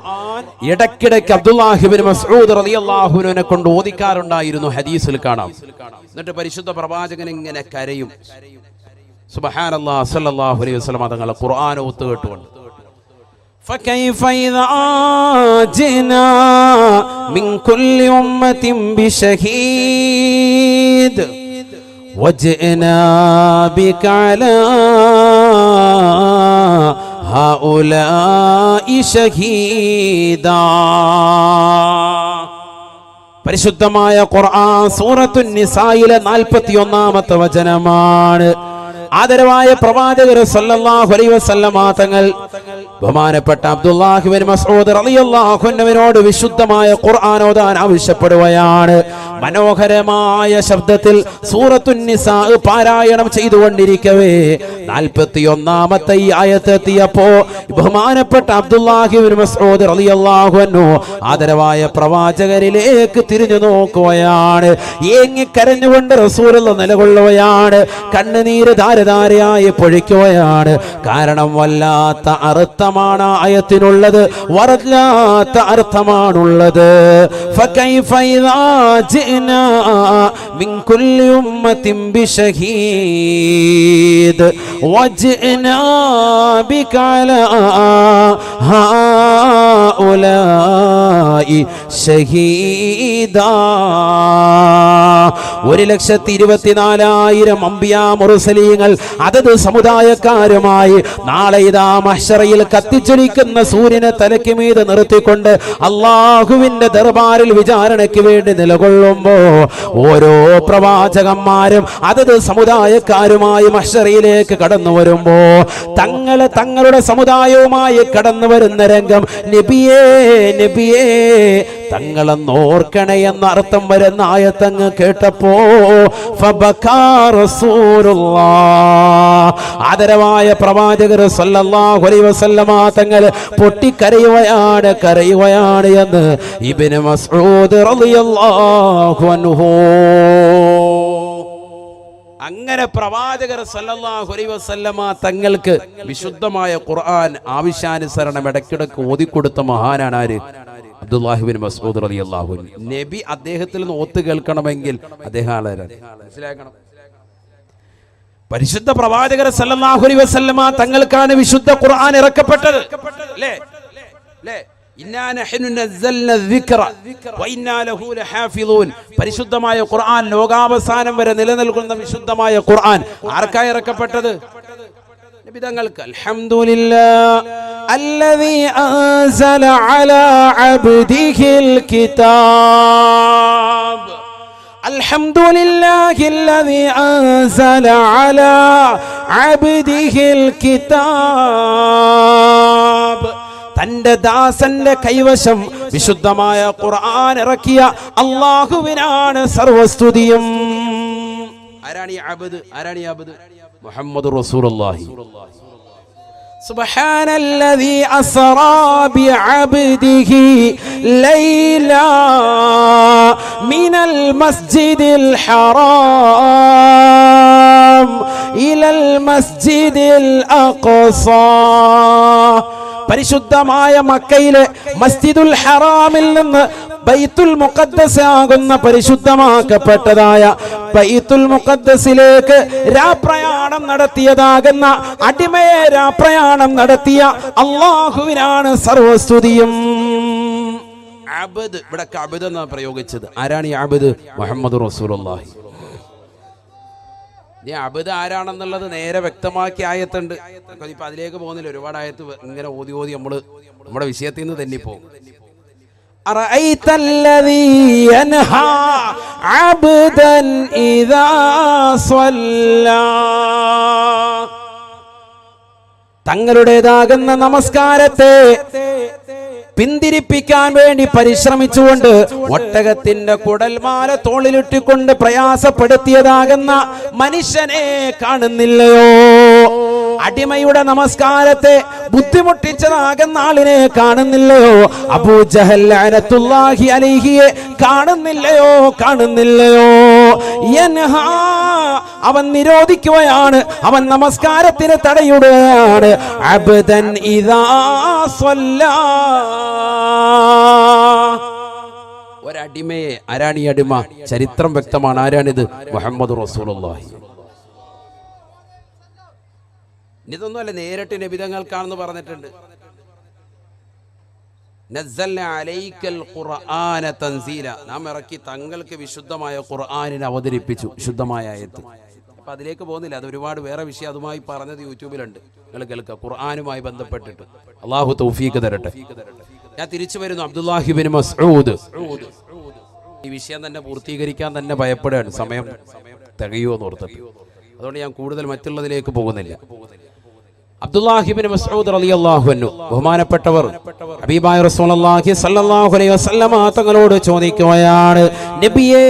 ഇടയ്ക്കിടയ്ക്ക് അബ്ദുല്ലാഹി ഇബ്നു മസ്ഊദ് റളിയല്ലാഹു അൻഹുവിനെ കൊണ്ട് ഓദിക്കാറുണ്ടായിരുന്നു. ഹദീസിൽ കാണാം. എന്നിട്ട് പരിശുദ്ധ പ്രവാചകൻ ഇങ്ങനെ കരയും. സുബ്ഹാനല്ലാഹ് സല്ലല്ലാഹു അലൈഹി വസല്ലമ തങ്ങൾ ഖുർആൻ ഓത്ത് കേട്ടുകൊണ്ട് فكيف إذا جئنا من كل أمة بشهيد وجئنا بك على هؤلاء شهيدا. പരിശുദ്ധമായ ഖുർആൻ സൂറത്തുൻ നിസായിലെ 41-ാമത്തെ വചനമാണ്. ആദരവായ പ്രവാചകർ സല്ലല്ലാഹു അലൈഹി വസല്ലമ തങ്ങൾ ബഹുമാനപ്പെട്ട അബ്ദുല്ലാഹി ഇബ്നു മസ്ഊദ് റളിയല്ലാഹു അൻഹുവിനോട് വിശുദ്ധമായ ഖുർആൻ ഓതാൻ ആവശ്യപ്പെടുകയാണ്. മനോഹരമായ ശബ്ദത്തിൽ സൂറത്തുൻ നിസാ പാരായണം ചെയ്തുകൊണ്ടിരിക്കവേ 41-ാമത്തെ ഈ ആയത്ത് എത്തിയപ്പോ ബഹുമാനപ്പെട്ട അബ്ദുല്ലാഹി ഇബ്നു മസ്ഊദ് റളിയല്ലാഹു അൻഹു ആദരവായ പ്രവാചകരിലേക്ക് തിരിഞ്ഞു നോക്കുകയാണ്. ഏങ്ങിക്കരഞ്ഞുകൊണ്ട് റസൂലുള്ളാഹി നിലകൊള്ളുകയാണ്. കണ്ണുനീര് ധാരധാരയായി പൊഴിക്കുകയാണ്. കാരണം വല്ലാത്ത അർത്ഥമാണ് ആയത്തിനുള്ളത്, വല്ലാത്ത അർത്ഥമാണുള്ളത്. ഫകൈഫ ഇദാ ജിനാ മിൻ കുല്ലി ഉമ്മത്തിൻ ബിശഹീദ് വജിനാ ബിക അലാ ഹൗലാഇ ഷഹീദാ. 1,24,000 അംബിയാ മുർസലീങ്ങൾ അതത് സമുദായക്കാരുമായി നാളെ ഇതാ മഹ്ശറയിൽ കത്തിച്ചൊലിക്കുന്ന സൂര്യനെ തലയ്ക്ക് മീതെ നിർത്തിക്കൊണ്ട് അല്ലാഹുവിന്റെ ദർബാറിൽ വിചാരണയ്ക്ക് വേണ്ടി നിലകൊള്ളുമ്പോ ഓരോ പ്രവാചകന്മാരും അതത് സമുദായക്കാരുമായി മഹ്ശറയിലേക്ക് കടന്നു വരുമ്പോ തങ്ങളുടെ സമുദായവുമായി കടന്നു വരുന്ന രംഗം നബിയേ നബിയേ തങ്ങളെന്ന് ഓർക്കണേ എന്ന അർത്ഥം വരുന്ന ആയത്തങ്ങ് കേട്ടപ്പോ ഫബകാ റസൂലുള്ളാഹ് ആദരവായ പ്രവാചകർ സല്ലല്ലാഹു അലൈഹി വസല്ലമ തങ്ങൾ കരയുകയാണ് എന്ന് ഇബ്നു മസ്ഊദ് റളിയല്ലാഹു അൻഹു. അങ്ങനെ പ്രവാചകർ സല്ലല്ലാഹു അലൈഹി വസല്ലമ തങ്ങൾക്ക് വിശുദ്ധമായ ഖുർആൻ ആവശ്യാനുസരണം ഇടയ്ക്കിടയ്ക്ക് ഓതിക്കൊടുത്ത മഹാനാണ് ആര്? അബ്ദുല്ലാഹി ഇബ്നു മസ്ഊദ് റളിയല്ലാഹു അൻഹു. നബി അദ്ദേഹത്തിൽ നിന്ന് ഓത്ത് കേൾക്കണമെങ്കിൽ അദ്ദേഹം ആളാരാണ് മനസ്സിലാക്കണം. പരിശുദ്ധ പ്രവാചകർ സല്ലല്ലാഹു അലൈഹി വസല്ലമ തങ്ങൾക്കാണ് വിശുദ്ധ ഖുർആൻ ഇറക്കപ്പെട്ടത്. അല്ലേ അല്ലേ? ഇന്നാ നഹ്നു നസ്സൽന الذിക്റ വഇന്നാ ലഹു ലഹാഫിളൂൻ. പരിശുദ്ധമായ ഖുർആൻ ലോകാവസാനം വരെ നിലനിൽക്കുന്ന വിശുദ്ധമായ ഖുർആൻ ആർക്കായി ഇറക്കപ്പെട്ടത്? നബി തങ്ങൾക്ക്. അൽഹംദുലില്ലാഹ് അല്ലദീ അൻസല അലാ അബ്ദിഹിൽ കിതാബ്. അൽഹംദുലില്ലാഹില്ലദീ അൻസല അലാ അബ്ദിഹിൽ കിതാബ്. തന്റെ ദാസന്റെ കൈവശം വിശുദ്ധമായ ഖുർആൻ ഇറക്കിയ അല്ലാഹുവിനാണ് സർവസ്തുതിയും. ആരാണ് ഈ അബ്ദ്? ആരാണ് ഈ അബ്ദ്? മുഹമ്മദുർ റസൂലുള്ളാഹി. സുബ്ഹാനല്ലദീ അസ്റാ ബിഅബ്ദിഹി ലൈലാ മിനൽ മസ്ജിദിൽ ഹറാം ഇലൽ മസ്ജിദിൽ അഖ്സാ. പരിശുദ്ധമായ മക്കയിലെ മസ്ജിദുൽ ഹറാമിൽ നിന്ന് ബൈത്തുൽ മുഖദ്ദസ് ആകുന്ന പരിശുദ്ധമാക്കപ്പെട്ടതായ ബൈത്തുൽ മുഖദ്ദസിലേക്ക് രാപ്രയാണം നടത്തിയതാകുന്ന അടിമയെ രാപ്രയാണം നടത്തിയ അല്ലാഹുവിനാണ് സർവസ്തുതിയും. അബ്ദ്, ഇവിടെ അബ്ദ് എന്നാണ് പ്രയോഗിച്ചത്. ആരാണ് ഈ അബ്ദ്? മുഹമ്മദ് റസൂലുള്ളാഹി. ഈ അബ്ദ് ആരാണെന്നുള്ളത് നേരെ വ്യക്തമാക്കി ആയത്തുണ്ട്. ഇപ്പൊ അതിലേക്ക് പോകുന്നില്ല. ഒരുപാട് ആയത്ത് ഇങ്ങനെ ഓതി നമ്മള് നമ്മുടെ വിഷയത്തിൽ നിന്ന് തന്നെ പോകും. അറഅയ്തല്ലദീ യൻഹാ അബ്ദൻ ഇദാ സ്വല്ലാ. തങ്ങളുടേതാകുന്ന നമസ്കാരത്തെ പിന്തിരിപ്പിക്കാൻ വേണ്ടി പരിശ്രമിച്ചുകൊണ്ട് ഒട്ടകത്തിന്റെ കുടൽമാല തോളിലിട്ടിക്കൊണ്ട് പ്രയാസപ്പെടുത്തിയതാകുന്ന മനുഷ്യനെ കാണുന്നില്ലയോ? അടിമയുടെ നമസ്കാരത്തെ ബുദ്ധിമുട്ടിച്ചതാകുന്ന ആളിനെ കാണുന്നില്ലയോ? അബൂജഹൽ ലഅനത്തുല്ലാഹി അലൈഹിയെ കാണുന്നില്ലയോ? യൻഹാ, അവൻ നിരോധിക്കുകയാണ്, അവൻ നമസ്കാരത്തിന് തടയിടുകയാണ്. അബ്ദൻ ഇദാ സ്വല്ലാ, ഒരടിമയെ. ആരാണ് ഈ അടിമ? ചരിത്രം വ്യക്തമാണ്. ആരാണിത്? മുഹമ്മദ് റസൂലുള്ളാഹി. ഇതൊന്നുമല്ല, നേരിട്ട് നബിതങ്ങൾക്കാണെന്ന് പറഞ്ഞിട്ടുണ്ട്. നസ്സൽനാ അലൈക്കൽ ഖുർആന തൻസീല, നാം ഇറക്കി തങ്ങൾക്ക് വിശുദ്ധമായ ഖുർആനിനെ അവതരിപ്പിച്ചു. വിശുദ്ധമായ ആയത്ത്. അപ്പൊ അതിലേക്ക് പോകുന്നില്ല, അത് ഒരുപാട് വേറെ വിഷയം അതുമായി പറഞ്ഞത് യൂട്യൂബിലുണ്ട്, നിങ്ങൾ കേൾക്കുക. ഖുർആനുമായി ബന്ധപ്പെട്ടിട്ട് അള്ളാഹു തൗഫീഖ് തരട്ടെ. ഞാൻ തിരിച്ചു വരുന്നു. അബ്ദുല്ലാഹി ഇബ്നു മസ്ഊദ്. ഈ വിഷയം തന്നെ പൂർത്തീകരിക്കാൻ തന്നെ ഭയപ്പെടുകയാണ്, സമയം തികയുമോ എന്ന് ഓർത്തിട്ട്. അതുകൊണ്ട് ഞാൻ കൂടുതൽ മറ്റുള്ളതിലേക്ക് പോകുന്നില്ല. അബ്ദുല്ലാഹി ഇബ്നു മസ്ഊദ് റളിയല്ലാഹു അൻഹു, ബഹുമാനപ്പെട്ടവർ ഹബീബായ റസൂലുള്ളാഹി സ്വല്ലല്ലാഹു അലൈഹി വസല്ലമ തങ്ങളോട് ചോദിക്കുകയാണ്, നബിയേ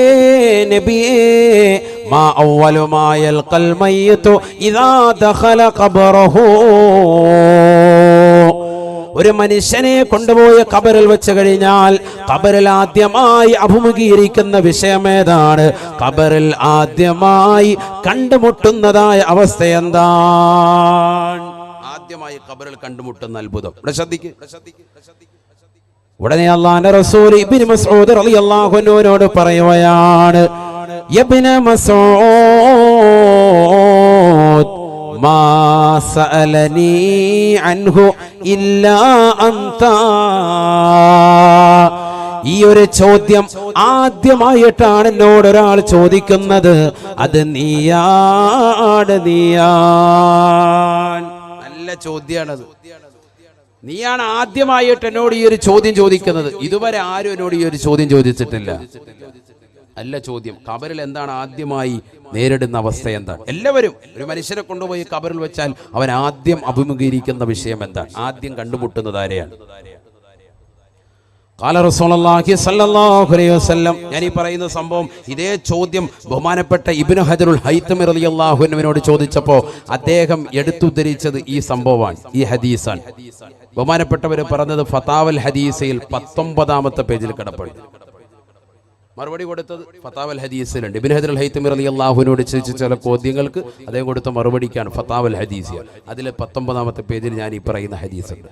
മാ അവ്വലു മാ യൽഖൽ മയ്യിതു ഇദാ ദഖല ഖബറഹു, ഒരു മനുഷ്യനെ കൊണ്ടുപോയി ഖബറിൽ വെച്ച് കഴിഞ്ഞാൽ ഖബറിൽ ആദ്യമായി അഭിമുഖീകരിക്കുന്ന വിഷയം ഏതാണ്? ഖബറിൽ ആദ്യമായി കണ്ടുമുട്ടുന്നതായ അവസ്ഥ എന്താണ്? ആദ്യമായി ഖബറിൽ കണ്ടുമുട്ടുന്ന അത്ഭുതം. ഉടനെ അല്ലാഹുവിന്റെ റസൂൽ ഇബ്നു മസ്ഊദ് റളിയല്ലാഹു അൻഹുവിനോട് പറയുകയാണ്, ഇബ്നു മസ്ഊദ് മാ സഅലനി അൻഹു ഇല്ലാ അൻത, ഈ ഒരു ചോദ്യം ആദ്യമായിട്ടാണ് എന്നോട് ഒരാൾ ചോദിക്കുന്നത്, അത് നീയാണ്. നല്ല ചോദ്യമാണത്. നീയാണ് ആദ്യമായിട്ട് എന്നോട് ഈ ഒരു ചോദ്യം ചോദിക്കുന്നത്. ഇതുവരെ ആരും എന്നോട് ഈ ഒരു ചോദ്യം ചോദിച്ചിട്ടില്ല. അല്ല ചോദ്യം, ഖബറിൽ എന്താണ് ആദ്യമായി നേരിടുന്ന അവസ്ഥ എന്താണ്? എല്ലാവരും ഒരു മനുഷ്യനെ കൊണ്ടുപോയി ഖബറിൽ വെച്ചാൽ അവൻ ആദ്യം അഭിമുഖീകരിക്കുന്ന വിഷയം എന്താണ്? ആദ്യം കണ്ടുമുട്ടുന്നത് ആരെയാണ്? ഖാല റസൂലുള്ളാഹി സ്വല്ലല്ലാഹു അലൈഹി വസല്ലം. ഞാൻ ഈ പറയുന്ന സംഭവം, ഇതേ ചോദ്യം ബഹുമാനപ്പെട്ട ഇബ്നു ഹജറുൽ ഹൈതമി റളിയല്ലാഹു അൻഹുവിനോട് ചോദിച്ചപ്പോൾ അദ്ദേഹം എടുത്തുദ്ധരിച്ചത് ഈ സംഭവമാണ്, ഈ ഹദീസാണ്. ബഹുമാനപ്പെട്ടവർ പറഞ്ഞത് ഫതാവൽ ഹദീസയിൽ 19-ാമത്തെ പേജിൽ കിടപ്പുണ്ട്. മറുപടി കൊടുത്തത് ഫതാവൽ ഹദീസിലുണ്ട്. ഇബ്നു ഹജറുൽ ഹൈതമി റളിയല്ലാഹുവിനോട് ചോദിച്ച ചില ചോദ്യങ്ങൾക്ക് അദ്ദേഹം കൊടുത്ത മറുപടിക്കാണ് ഫതാവൽ ഹദീസിയ. അതിലെ 19-ാമത്തെ പേജിൽ ഞാൻ ഈ പറയുന്ന ഹദീസുണ്ട്.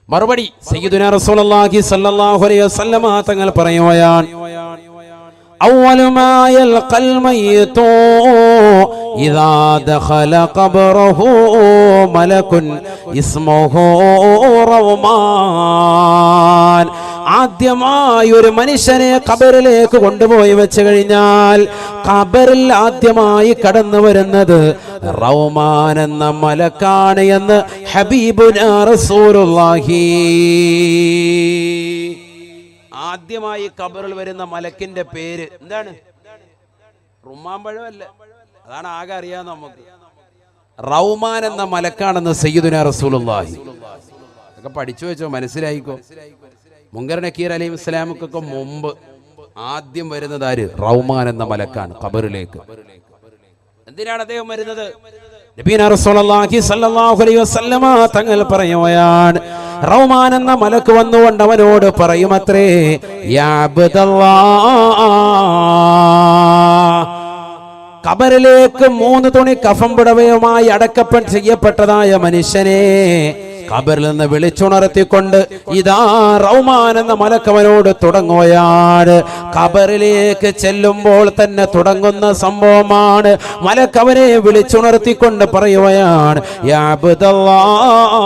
മറുപടി സയ്യിദുനാ റസൂലുള്ളാഹി സ്വല്ലല്ലാഹു അലൈഹി വസല്ലമ തങ്ങൾ പറയുകയാണ്, അവ്വലു മാ യൽഖൽ മയ്യിതു ഇദാ ദഖല ഖബറഹു മലകുൻ ഇസ്മുഹു റൗമാൻ. ആദ്യമായി ഒരു മനുഷ്യനെ ഖബറിലേക്ക് കൊണ്ടുപോയി വെച്ച് കഴിഞ്ഞാൽ ഖബറിൽ ആദ്യമായി കടന്നു വരുന്നത് റൗമാൻ എന്ന മലക്കാണ് എന്ന് ഹബീബുനാ റസൂലുള്ളാഹി. ആദ്യമായി ഖബറിൽ വരുന്ന മലക്കിന്റെ പേര് എന്താണ്? റുമ്മാമ്പഴമല്ല, അതാണ് ആകെ അറിയാം നമുക്ക്. റൗമാൻ എന്ന മലക്കാണെന്ന് സയ്യിദുനാ റസൂലുള്ളാഹി. ഒക്കെ പഠിച്ചു വെച്ചോ, മനസ്സിലായിക്കോ. മുങ്കർ നക്കീർ അലൈഹിസ്സലാമുക്കൊക്കെ മുമ്പ് ആദ്യം വരുന്നത് ആര്? റൗമാൻ എന്ന മലക്കാണ് ഖബറിലേക്ക്. എന്തിനാണ് അദ്ദേഹം വരുന്നത്? നബിയുനാ റസൂലുള്ളാഹി സ്വല്ലല്ലാഹു അലൈഹി വസല്ലമ തങ്ങൾ പറയുകയാണ്, റൗമാൻ എന്ന മലക്ക് വന്നുകൊണ്ട് അവനോട് പറയുമത്രേ, യാ അബ്ദല്ലാഹ്, ഖബറിലേക്ക് 3 തുണി കഫൻ പുടവയുമായി ചെയ്യപ്പെട്ടതായ മനുഷ്യനെ ഖബറിൽ നിന്ന് വിളിച്ചുണർത്തിക്കൊണ്ട് ഇതാ റൗമാൻ എന്ന മലക്കവനോട് തുടങ്ങുകയാണ്. ഖബറിലേക്ക് ചെല്ലുമ്പോൾ തന്നെ തുടങ്ങുന്ന സംഭവമാണ്. മലക്കവനെ വിളിച്ചുണർത്തിക്കൊണ്ട് പറയുകയാണ്, യാ അബ്ദല്ലാഹ്,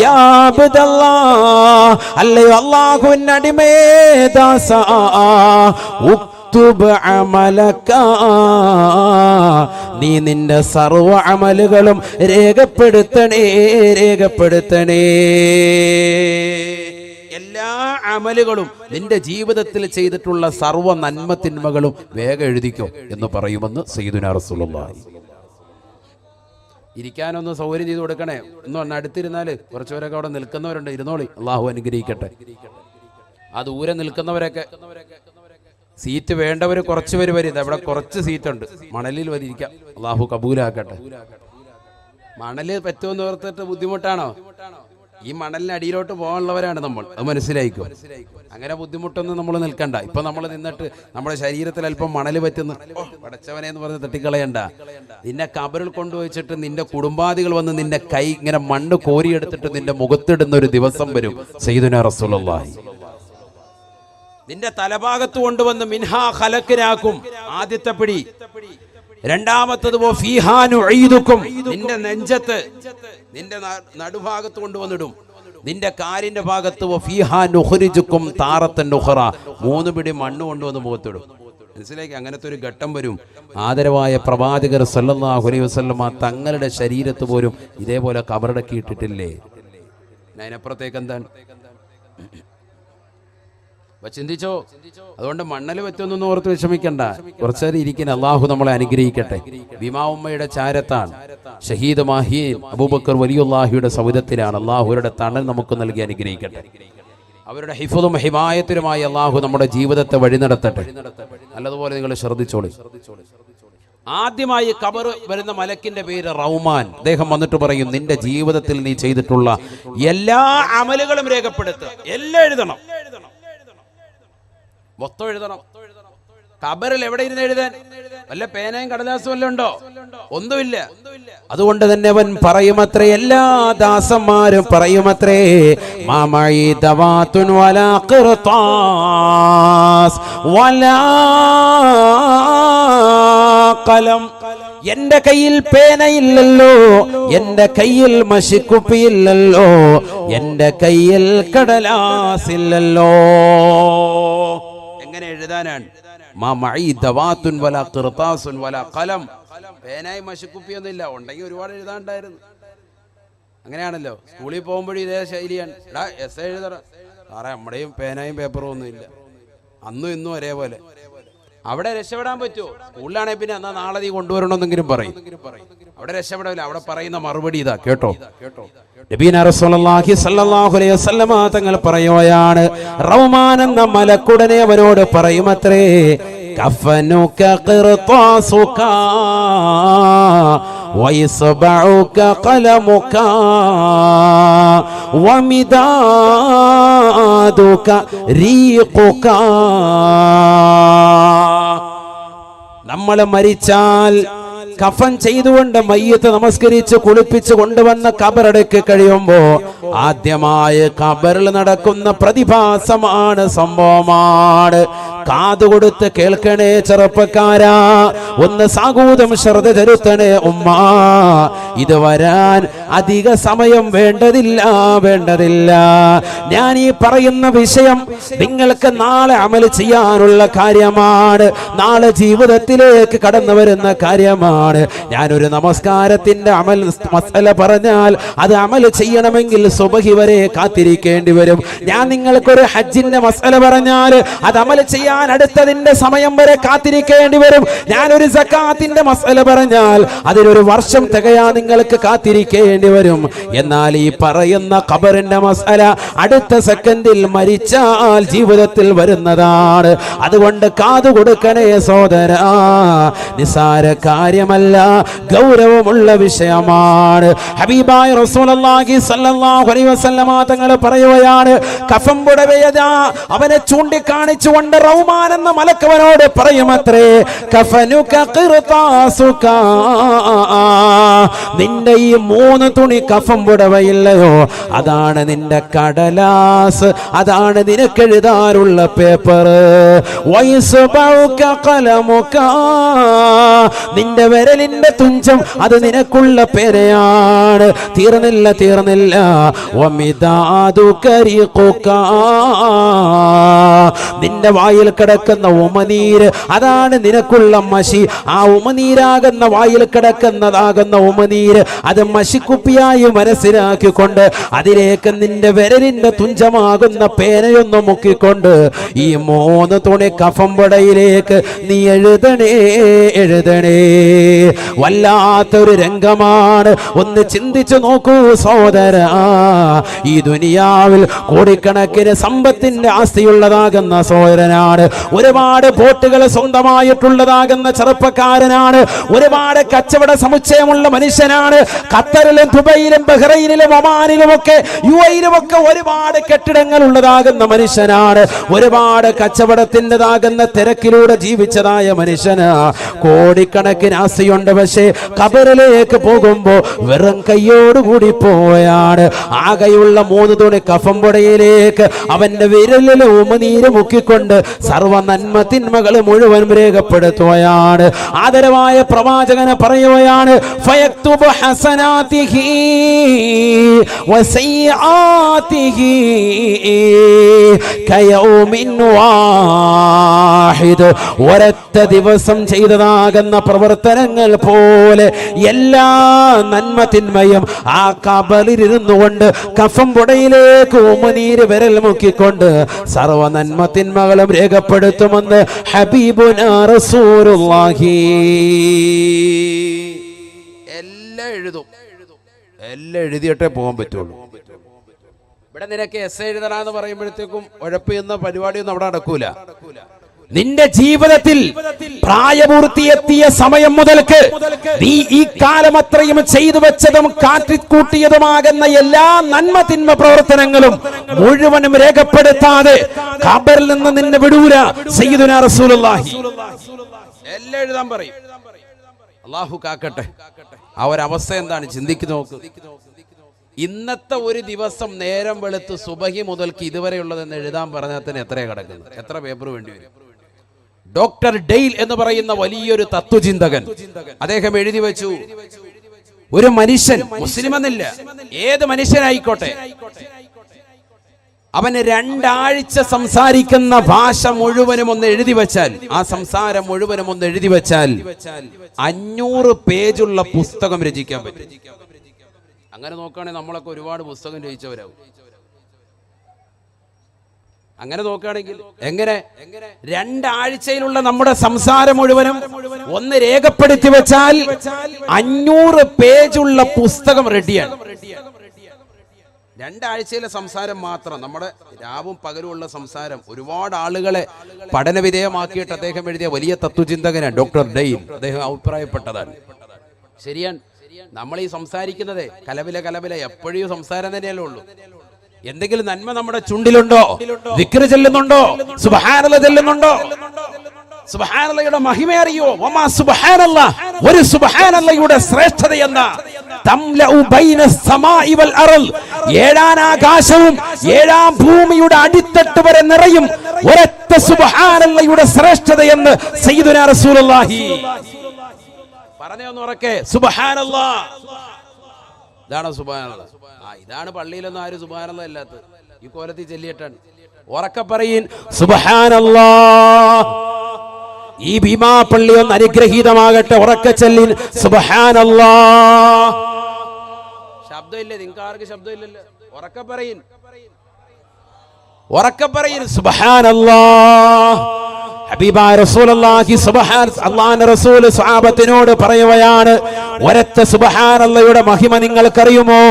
യാ അബ്ദല്ലാഹ്, അല്ലയോ അല്ലാഹുവിന്റെ അടിമേ, ദാസാ, നീ നിന്റെ സർവ അമലുകളും രേഖപ്പെടുത്തണേ. എല്ലാ അമലുകളും നിന്റെ ജീവിതത്തിൽ ചെയ്തിട്ടുള്ള സർവ നന്മ തിന്മകളും വേഗം എഴുതിക്കോ എന്ന് പറയുമെന്ന് സയ്യിദുനാ റസൂലുള്ളാഹി. ഇരിക്കാനൊന്ന് സൗകര്യം ചെയ്ത് കൊടുക്കണേ. ഒന്ന് അടുത്തിരുന്നാല് കുറച്ചുപേരൊക്കെ അവിടെ നിൽക്കുന്നവരുണ്ട്, ഇരുന്നോളി. അള്ളാഹു അനുഗ്രഹിക്കട്ടെ. ആ ദൂരെ നിൽക്കുന്നവരൊക്കെ സീറ്റ് വേണ്ടവർ കുറച്ച് പേര് വരും. അവിടെ കുറച്ച് സീറ്റുണ്ട്, മണലിൽ വരിയിരിക്കാം. അള്ളാഹു കബൂലാക്കട്ടെ. മണല് പറ്റുമെന്ന് ഓർത്തിട്ട് ബുദ്ധിമുട്ടാണോ? ഈ മണലിന് അടിയിലോട്ട് പോകാനുള്ളവരാണ് നമ്മൾ, അത് മനസ്സിലായിക്കോ. അങ്ങനെ ബുദ്ധിമുട്ടൊന്നും നമ്മൾ നിൽക്കണ്ട. ഇപ്പൊ നമ്മൾ നിന്നിട്ട് നമ്മുടെ ശരീരത്തിൽ അല്പം മണല് പറ്റുന്നു, പടച്ചവനെ എന്ന് പറഞ്ഞ് തട്ടിക്കളയണ്ട. നിന്നെ കബറിൽ കൊണ്ടുവച്ചിട്ട് നിന്റെ കുടുംബാദികൾ വന്ന് നിന്റെ കൈ ഇങ്ങനെ മണ്ണ് കോരിയെടുത്തിട്ട് നിന്റെ മുഖത്തിടുന്ന ഒരു ദിവസം വരും. സയ്യിദുനാ റസൂലുള്ളാഹി നിന്റെ തലഭാഗത്ത് കൊണ്ടുവന്ന് മിൻഹാ ഖലഖനാക്കും, ആദ്യത്തെ പിടി. രണ്ടാമത്തത് ഫീഹാ നുഈദുക്കും, നിന്റെ നെഞ്ചത്ത് നിന്റെ നടുഭാഗത്ത് കൊണ്ടുവന്നിടും. നിന്റെ കാലിന്റെ ഭാഗത്ത് ഫീഹാ നുഖ്രിജുക്കും താറത്തൻ നുഖറ, 3 പിടി മണ്ണ് കൊണ്ടുവന്ന് മുഖത്തിടും. മനസ്സിലാക്കി? അങ്ങനത്തെ ഒരു ഘട്ടം വരും. ആദരവായ പ്രവാചകർ സല്ലല്ലാഹു അലൈഹി വസല്ലമ തങ്ങളുടെ ശരീരത്ത് പോലും ഇതേപോലെ കബറടക്കി ഇട്ടിട്ടില്ലേ? അതിനപ്പുറത്തേക്ക് എന്താണ്? ചിന്തിച്ചോ? അതുകൊണ്ട് മണ്ണല് പറ്റുമെന്നൊന്നും ഓർത്ത് വിഷമിക്കണ്ട. കുറച്ചേരം ഇരിക്കുന്ന അള്ളാഹു നമ്മളെ അനുഗ്രഹിക്കട്ടെ. ബിമാ ഉമ്മയുടെ ചാരത്താണ്. ഷഹീദ് മാഹിയൻ അബൂബക്കർ വലിയുല്ലാഹിയുടെ സൗദത്തിലാണ്. അള്ളാഹുരുടെ തണൽ നമുക്ക് നൽകി അനുഗ്രഹിക്കട്ടെ. അവരുടെ ഹിഫുദും ഹിമായത്തിനുമായി അള്ളാഹു നമ്മുടെ ജീവിതത്തെ വഴി നടത്തട്ടെ. നല്ലതുപോലെ നിങ്ങൾ ശ്രദ്ധിച്ചോളി. ആദ്യമായി ഖബർ വരുന്ന മലക്കിന്റെ പേര് റൗമാൻ. അദ്ദേഹം വന്നിട്ട് പറയും, നിന്റെ ജീവിതത്തിൽ നീ ചെയ്തിട്ടുള്ള എല്ലാ അമലുകളും രേഖപ്പെടുത്തുക, എല്ലാം എഴുതണം, മൊത്തം എഴുതണം. ഖബറിൽ എവിടെ ഇരുന്ന് എഴുതാൻ? വല്ല പേനയും കടലാസും വല്ലതും ഉണ്ടോ? ഒന്നുമില്ല. അതുകൊണ്ട് തന്നെ അവൻ പറയുമത്രേ, എല്ലാ ദാസന്മാരും പറയുമത്രേ, മാമഈ ദവാതുൻ വലാ ഖിർതാസ് വലാ ഖലം. എന്റെ കയ്യിൽ പേനയില്ലല്ലോ, എന്റെ കയ്യിൽ മഷിക്കുപ്പിയില്ലല്ലോ, എന്റെ കയ്യിൽ കടലാസില്ലല്ലോ. എങ്ങനെ എഴുതാനാണ്? പേനായി മഷിക്കുപ്പിയൊന്നും ഇല്ല. ഉണ്ടെങ്കിൽ ഒരുപാട് എഴുതാണ്ടായിരുന്നു. അങ്ങനെയാണല്ലോ, സ്കൂളിൽ പോകുമ്പോഴും ഇതേ ശൈലിയാണ്. എസ് എഴുതറ സാറേ, നമ്മുടെയും പേനായും പേപ്പറും ഒന്നും ഇല്ല. അന്നും ഇന്നും ഒരേപോലെ. അവിടെ രക്ഷപ്പെടാൻ പറ്റുമോ? സ്കൂളിലാണെങ്കിൽ പിന്നെ എന്നാ നാളെ നീ കൊണ്ടുവരണമെന്നെങ്കിലും പറയും. അവിടെ രക്ഷപ്പെടില്ല. അവിടെ പറയുന്ന മറുപടി ഇതാ, കേട്ടോ. നബീന റസൂലുള്ളാഹി സ്വല്ലല്ലാഹു അലൈഹി വസല്ലമ തങ്ങൾ പറയുകയാണ്, റൗമാൻ എന്ന മലക്കുടനെ അവനോട് പറയുമത്രേ, കഫനുക ഖിർതാസുക വയസ്ബഉക ഖലമുക വമിദാദുക റീഖുക. നമ്മൾ മരിച്ചാൽ കഫൻ ചെയ്തുകൊണ്ട് മയ്യത്ത് നമസ്കരിച്ച് കുളിപ്പിച്ച് കൊണ്ടുവന്ന ഖബറടക്കി കഴിയുമ്പോ ആദ്യമായി ഖബറിൽ നടക്കുന്ന പ്രതിഭാസമാണ്, സംഭവമാണ്. കാതുകൊടുത്ത് കേൾക്കണേ ചെറുപ്പക്കാരാ, ഒന്ന് സാഗൂതം ശ്രദ്ധ ചെലുത്തണേ ഉമ്മ. ഇത് വരാൻ അധിക സമയം വേണ്ടതില്ല. ഞാൻ ഈ പറയുന്ന വിഷയം നിങ്ങൾക്ക് നാളെ അമൽ ചെയ്യാനുള്ള കാര്യമാണ്, നാളെ ജീവിതത്തിലേക്ക് കടന്നു വരുന്ന കാര്യമാണ്. ഞാനൊരു നമസ്കാരത്തിന്റെ അമൽ മസല പറഞ്ഞാൽ അത് അമൽ ചെയ്യണമെങ്കിൽ സുബഹി വരെ കാത്തിരിക്കേണ്ടി വരും. ഞാൻ നിങ്ങൾക്കൊരു ഹജ്ജിന്റെ മസല പറഞ്ഞാൽ അത് അമൽ ചെയ്യാൻ അടുത്തതിന്റെ സമയം വരെ കാത്തിരിക്കേണ്ടി വരും. ഞാനൊരു സക്കാത്തിന്റെ മസല പറഞ്ഞാൽ അതിനൊരു വർഷം തികയാ നിങ്ങൾക്ക് കാത്തിരിക്കേണ്ടി വരും. എന്നാൽ ഈ പറയുന്ന ഖബറിന്റെ മസല അടുത്ത സെക്കൻഡിൽ മരിച്ചാൽ ജീവിതത്തിൽ വരുന്നതാണ്. അതുകൊണ്ട് കാതു കൊടുക്കണേ സോദരാ, നിസാര കാര്യമല്ല, ഗൗരവമുള്ള വിഷയമാണ്. ഹബീബായ റസൂലുള്ളാഹി സ്വല്ലല്ലാഹു അലൈഹി വസല്ലമ തങ്ങൾ പറയുകയാണ്, കഫൻ പുടവയതാ അവനെ ചൂണ്ടിക്കാണിച്ചുകൊണ്ട് റൗമാൻ എന്ന മലക്കവനോട് പറയുമത്രേ, കഫനുക ഖിർതാസുക, നിന്റെ ഈ 3 തുണി കഫൻ പുടവയില്ലയോ, അതാണ് നിന്റെ കടലാസ്, അതാണ് നിനക്കെഴുതാനുള്ള പേപ്പർ. വയസ്ബഉക ഖലമുക, നിന്റെ വിരലിന്റെ തുഞ്ചം അത് നിനക്കുള്ള പേരയാണ്. തീർന്നില്ല. വമിദാദുക റീഖുക, നിന്റെ വായിൽ കിടക്കുന്ന ഉമനീര് അതാണ് നിനക്കുള്ള മഷി. ആ ഉമനീരാകുന്ന വായിൽ കിടക്കുന്നതാകുന്ന ഉമിനീര് അത് മഷിക്കുപ്പിയായി മനസ്സിലാക്കിക്കൊണ്ട് അതിലേക്ക് നിന്റെ വിരലിന്റെ തുഞ്ചമാകുന്ന പേനയൊന്ന് മുക്കിക്കൊണ്ട് ഈ 3 തുണി കഫംപടയിലേക്ക് നീ എഴുതണേ എഴുതണേ. വല്ലാത്തൊരു രംഗമാണ്. ഒന്ന് ചിന്തിച്ചു നോക്കൂ സഹോദര. ഈ ദുനിയാവിൽ കോടിക്കണക്കിന് സമ്പത്തിന്റെ ആസ്തിയുള്ളതാകുന്ന സഹോദരനാണ്. ഒരുപാട് ബോട്ടുകൾ സ്വന്തമായിട്ടുള്ളതാകുന്ന ചെറുപ്പക്കാരനാണ്. ഒരുപാട് കച്ചവട സമുച്ചയമുള്ള മനുഷ്യനാണ്. ഖത്തറിലും ദുബൈയിലും ബഹ്റൈനിലും ഒമാനിലും ഒക്കെ യുഎഇയിലും ഒക്കെ ഒരുപാട് കെട്ടിടങ്ങൾ ഉള്ളതാകുന്ന മനുഷ്യനാണ്. ഒരുപാട് കച്ചവടത്തിൻ്റെതാകുന്ന തിരക്കിലൂടെ ജീവിച്ചതായ മനുഷ്യന് കോടിക്കണക്കിന് ആസ്തിയുണ്ട്. പക്ഷേ ഖബറിലേക്ക് പോകുമ്പോ വെറും കയ്യോടുകൂടി പോയാണ്. ആകെയുള്ള 3 തുണി കഫംപുടയിലേക്ക് അവന്റെ വിരലിൽ ഉമിനീര് മുക്കിക്കൊണ്ട് സർവ നന്മ തിന്മകൾ മുഴുവൻ രേഖപ്പെടുത്തുകയാണ്. ആദരവായ പ്രവാചകനെ പറയുകയാണ്, ഫയക്തുബു ഹസനാതിഹി വസയ്യാതിഹി കയൗമിൻ വാഹിദ്. ഒരൊറ്റ ദിവസം ചെയ്തതാകുന്ന പ്രവർത്തനങ്ങൾ പോലെ എല്ലാ നന്മ തിന്മയും ആ ഖബറിലിരുന്നു കൊണ്ട് കഫംപുടയിലേക്ക് ഉമിനീര് വിരൽ മുക്കിക്കൊണ്ട് സർവ നന്മ തിന്മകളും രേഖപ്പെടുത്തുമെന്ന് ഹബീബുനാ റസൂലുള്ളാഹി. എല്ലാം എഴുതും, എല്ലാം എഴുതിയിട്ടേ പോകാൻ പറ്റുള്ളൂ. ഇവിടെ നിനക്ക് എസ് എഴുതണമെന്ന് പറയുമ്പോഴത്തേക്കും ഉഴപ്പ് എന്ന പരിപാടിയൊന്നും അവിടെ നടക്കൂല. നിന്റെ ജീവിതത്തിൽ പ്രായപൂർത്തിയെത്തിയ സമയം മുതൽക്ക് നീ ഈ കാലം അത്രയും ചെയ്തു വെച്ചതും കാട്ടിക്കൂട്ടിയതുമാകുന്ന എല്ലാ നന്മ തിന്മ പ്രവർത്തനങ്ങളും മുഴുവനും രേഖപ്പെടുത്താതെ ഖബറിൽ നിന്ന് നിന്നെ വിടൂല സയ്യിദുനാ റസൂലുള്ളാഹി. എല്ലാം എഴുതാൻ പറയും. അല്ലാഹു കാക്കട്ടെ. ആ ഒരു അവസ്ഥ എന്താണ് ചിന്തിക്ക് നോക്ക്. ഇന്നത്തെ ഒരു ദിവസം നേരം വെളുത്ത് സുബഹി മുതൽക്ക് ഇതുവരെയുള്ളതെന്ന് എഴുതാൻ പറഞ്ഞാൽ തന്നെ എത്രയാണ് കിടക്കുന്നത്? എത്ര പേപ്പർ വേണ്ടി വരും? ഡോക്ടർ ഡെയിൽ എന്ന് പറയുന്ന വലിയൊരു തത്വചിന്തകൻ അദ്ദേഹം എഴുതി വെച്ചു, ഒരു മനുഷ്യൻ, മുസ്ലിം എന്നില്ല, ഏത് മനുഷ്യനായിക്കോട്ടെ, അവന് 2 ആഴ്ച സംസാരിക്കുന്ന ഭാഷ മുഴുവനും ഒന്ന് എഴുതി വെച്ചാൽ, ആ സംസാരം മുഴുവനും ഒന്ന് എഴുതി വെച്ചാൽ 500 പേജുള്ള പുസ്തകം രചിക്കാൻ പറ്റും. അങ്ങനെ നോക്കുകയാണെങ്കിൽ നമ്മളൊക്കെ ഒരുപാട് പുസ്തകം രചിച്ചവരാകും. അങ്ങനെ നോക്കുകയാണെങ്കിൽ എങ്ങനെ 2 ആഴ്ചയിലുള്ള നമ്മുടെ സംസാരം മുഴുവനും ഒന്ന് രേഖപ്പെടുത്തി വെച്ചാൽ 500 പേജുള്ള പുസ്തകം റെഡിയാണ്. 2 ആഴ്ചയിലെ സംസാരം മാത്രം, നമ്മുടെ രാവും പകലുമുള്ള സംസാരം. ഒരുപാട് ആളുകളെ പഠനവിധേയമാക്കിയിട്ട് അദ്ദേഹം എഴുതിയ വലിയ തത്വചിന്തകനാണ് ഡോക്ടർ ഡെയിൽ. അദ്ദേഹം അഭിപ്രായപ്പെട്ടതാണ്. ശരിയാണ്, നമ്മൾ ഈ സംസാരിക്കുന്നത് കലവില എപ്പോഴും സംസാരം തന്നെയല്ലേ ഉള്ളൂ. എന്തെങ്കിലും നന്മ നമ്മുടെ ചുണ്ടിലുണ്ടോ? ദിക്ർ ചെല്ലുന്നുണ്ടോ? സുബ്ഹാനല്ലാഹ് ചെല്ലുന്നുണ്ടോ? സുബ്ഹാനല്ലാഹയുടെ മഹിമ അറിയോ? വമാ സുബ്ഹാനല്ലാഹ്, ഒരു സുബ്ഹാനല്ലാഹയുടെ ശ്രേഷ്ഠത എന്താ? തംലഉ ബൈന സമാഇ വൽ അർള്, 7 ആകാശവും 7 ഭൂമിയുടെ അടിത്തട്ട് വരെ നിറയും ഒരൊറ്റ സുബ്ഹാനല്ലാഹയുടെ ശ്രേഷ്ഠത എന്ന് സയ്യിദുനാ റസൂലുള്ളാഹി. പറഞ്ഞേ ഒന്ന് ഉറക്കെ, സുബ്ഹാനല്ലാഹ്. ഇതാണ് സുബ്ഹാനല്ലാഹ്. ഇതാണ് പള്ളിയിലൊന്നും ആരും സുബ്ഹാനല്ലാഹ് ഇല്ലാത്തത്. ഈ കോലത്തിൽ ചെല്ലിയിട്ടാണ്. ഉറക്കെ പറയിൻ സുബ്ഹാനല്ലാഹ്. ഈ ഭീമാ പള്ളി ഒന്ന് അനുഗ്രഹീതമാകട്ടെ. ഉറക്കെ ചെല്ലിൻ സുബ്ഹാനല്ലാഹ്. ശബ്ദമില്ലേ? നിങ്ങൾക്ക് ആർക്ക് ശബ്ദമില്ലല്ലോ? ഉറക്കെ പറയിൻ, ഉറക്കെ പറയിൻ സുബ്ഹാനല്ലാഹ്. ഹബീബായ റസൂലുള്ളാഹി അല്ലാഹുവിന്റെ റസൂൽ സ്വഹാബത്തിനോട് പറയുകയാണ്, ഒരൊറ്റ സുബ്ഹാനല്ലാഹയുടെ മഹിമ നിങ്ങൾക്കറിയുമോ?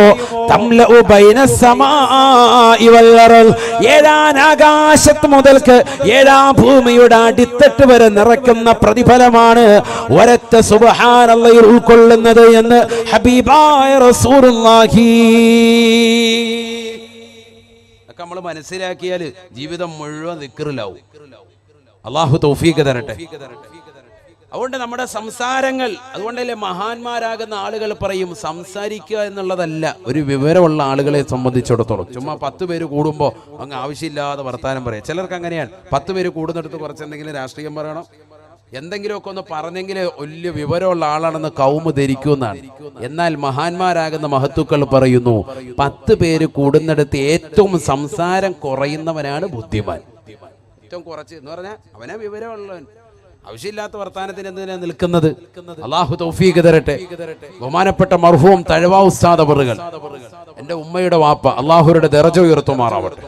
തംലഉ ബൈന സമാഇ വൽ അർള്, 7 ആകാശത്ത് മുതൽക്ക് 7 ഭൂമിയുടെ അടിത്തട്ട് വരെ നിറയ്ക്കുന്ന പ്രതിഫലമാണ് ഒരൊറ്റ സുബ്ഹാനല്ലാഹ് ഉൾക്കൊള്ളുന്നത് എന്ന് ഹബീബായ റസൂലുള്ളാഹി. നമ്മൾ മനസ്സിലാക്കിയാൽ ജീവിതം മുഴുവൻ ദിക്റിലാവും. അല്ലാഹു തൗഫീഖ് തരട്ടെ. അതുകൊണ്ട് നമ്മുടെ സംസാരങ്ങൾ, അതുകൊണ്ടല്ലേ മഹാന്മാരാകുന്ന ആളുകൾ പറയും സംസാരിക്കുക എന്നുള്ളതല്ല ഒരു വിവരമുള്ള ആളുകളെ സംബന്ധിച്ചിടത്തോളം. ചുമ്മാ 10 പേര് കൂടുമ്പോൾ അങ്ങ് ആവശ്യമില്ലാതെ വർത്താനം പറയാം. ചിലർക്ക് അങ്ങനെയാണ്. 10 പേര് കൂടുന്നിടത്ത് കുറച്ചെന്തെങ്കിലും രാഷ്ട്രീയം പറയണം, എന്തെങ്കിലുമൊക്കെ ഒന്ന് പറഞ്ഞെങ്കിൽ വലിയ വിവരമുള്ള ആളാണെന്ന് കൗമ് ധരിക്കുമെന്നാണ്. എന്നാൽ മഹാന്മാരാകുന്ന മഹത്തുക്കൾ പറയുന്നു 10 പേര് കൂടുന്നിടത്ത് ഏറ്റവും സംസാരം കുറയുന്നവനാണ് ബുദ്ധിമാൻ. ഏറ്റവും കുറച്ച് എന്ന് പറഞ്ഞാൽ അവനെ വിവരമുള്ളവൻ. ആവശ്യമില്ലാത്ത വർത്താനത്തിന് എന്തിനാ നിൽക്കുന്നത്? അള്ളാഹു തൗഫീഖ് തരട്ടെ. ബഹുമാനപ്പെട്ട മർഹൂം തഴവ ഉസ്താദ് അവറുകൾ, എന്റെ ഉമ്മയുടെ വാപ്പ, അള്ളാഹുരുടെ ദറജ ഉയർത്തുമാറാവട്ടെ.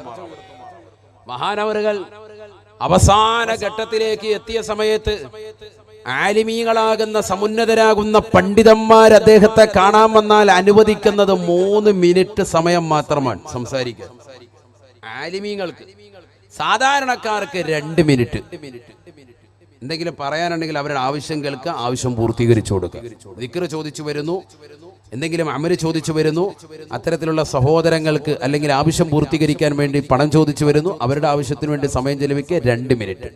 മഹാനവറുകൾ അവസാന ഘട്ടത്തിലേക്ക് എത്തിയ സമയത്ത് ആലിമീങ്ങളാകുന്ന സമുന്നതരാകുന്ന പണ്ഡിതന്മാർ അദ്ദേഹത്തെ കാണാൻ വന്നാൽ അനുവദിക്കുന്നത് 3 മിനിറ്റ് സമയം മാത്രമാണ് സംസാരിക്കാൻ. ആലിമീങ്ങൾക്ക്, സാധാരണക്കാർക്ക് 2 മിനിറ്റ്. എന്തെങ്കിലും പറയാനുണ്ടെങ്കിൽ അവരുടെ ആവശ്യം കേൾക്കുക, ആവശ്യം പൂർത്തീകരിച്ചു കൊടുക്കുക. ദിക്ർ ചോദിച്ചു വരുന്നു, എന്തെങ്കിലും അമല് ചോദിച്ചു വരുന്നു, അത്തരത്തിലുള്ള സഹോദരങ്ങൾക്ക് അല്ലെങ്കിൽ ആവശ്യം പൂർത്തീകരിക്കാൻ വേണ്ടി പണം ചോദിച്ചു വരുന്നു, അവരുടെ ആവശ്യത്തിന് വേണ്ടി സമയം ചെലവിക്കുക 2 മിനിറ്റ്.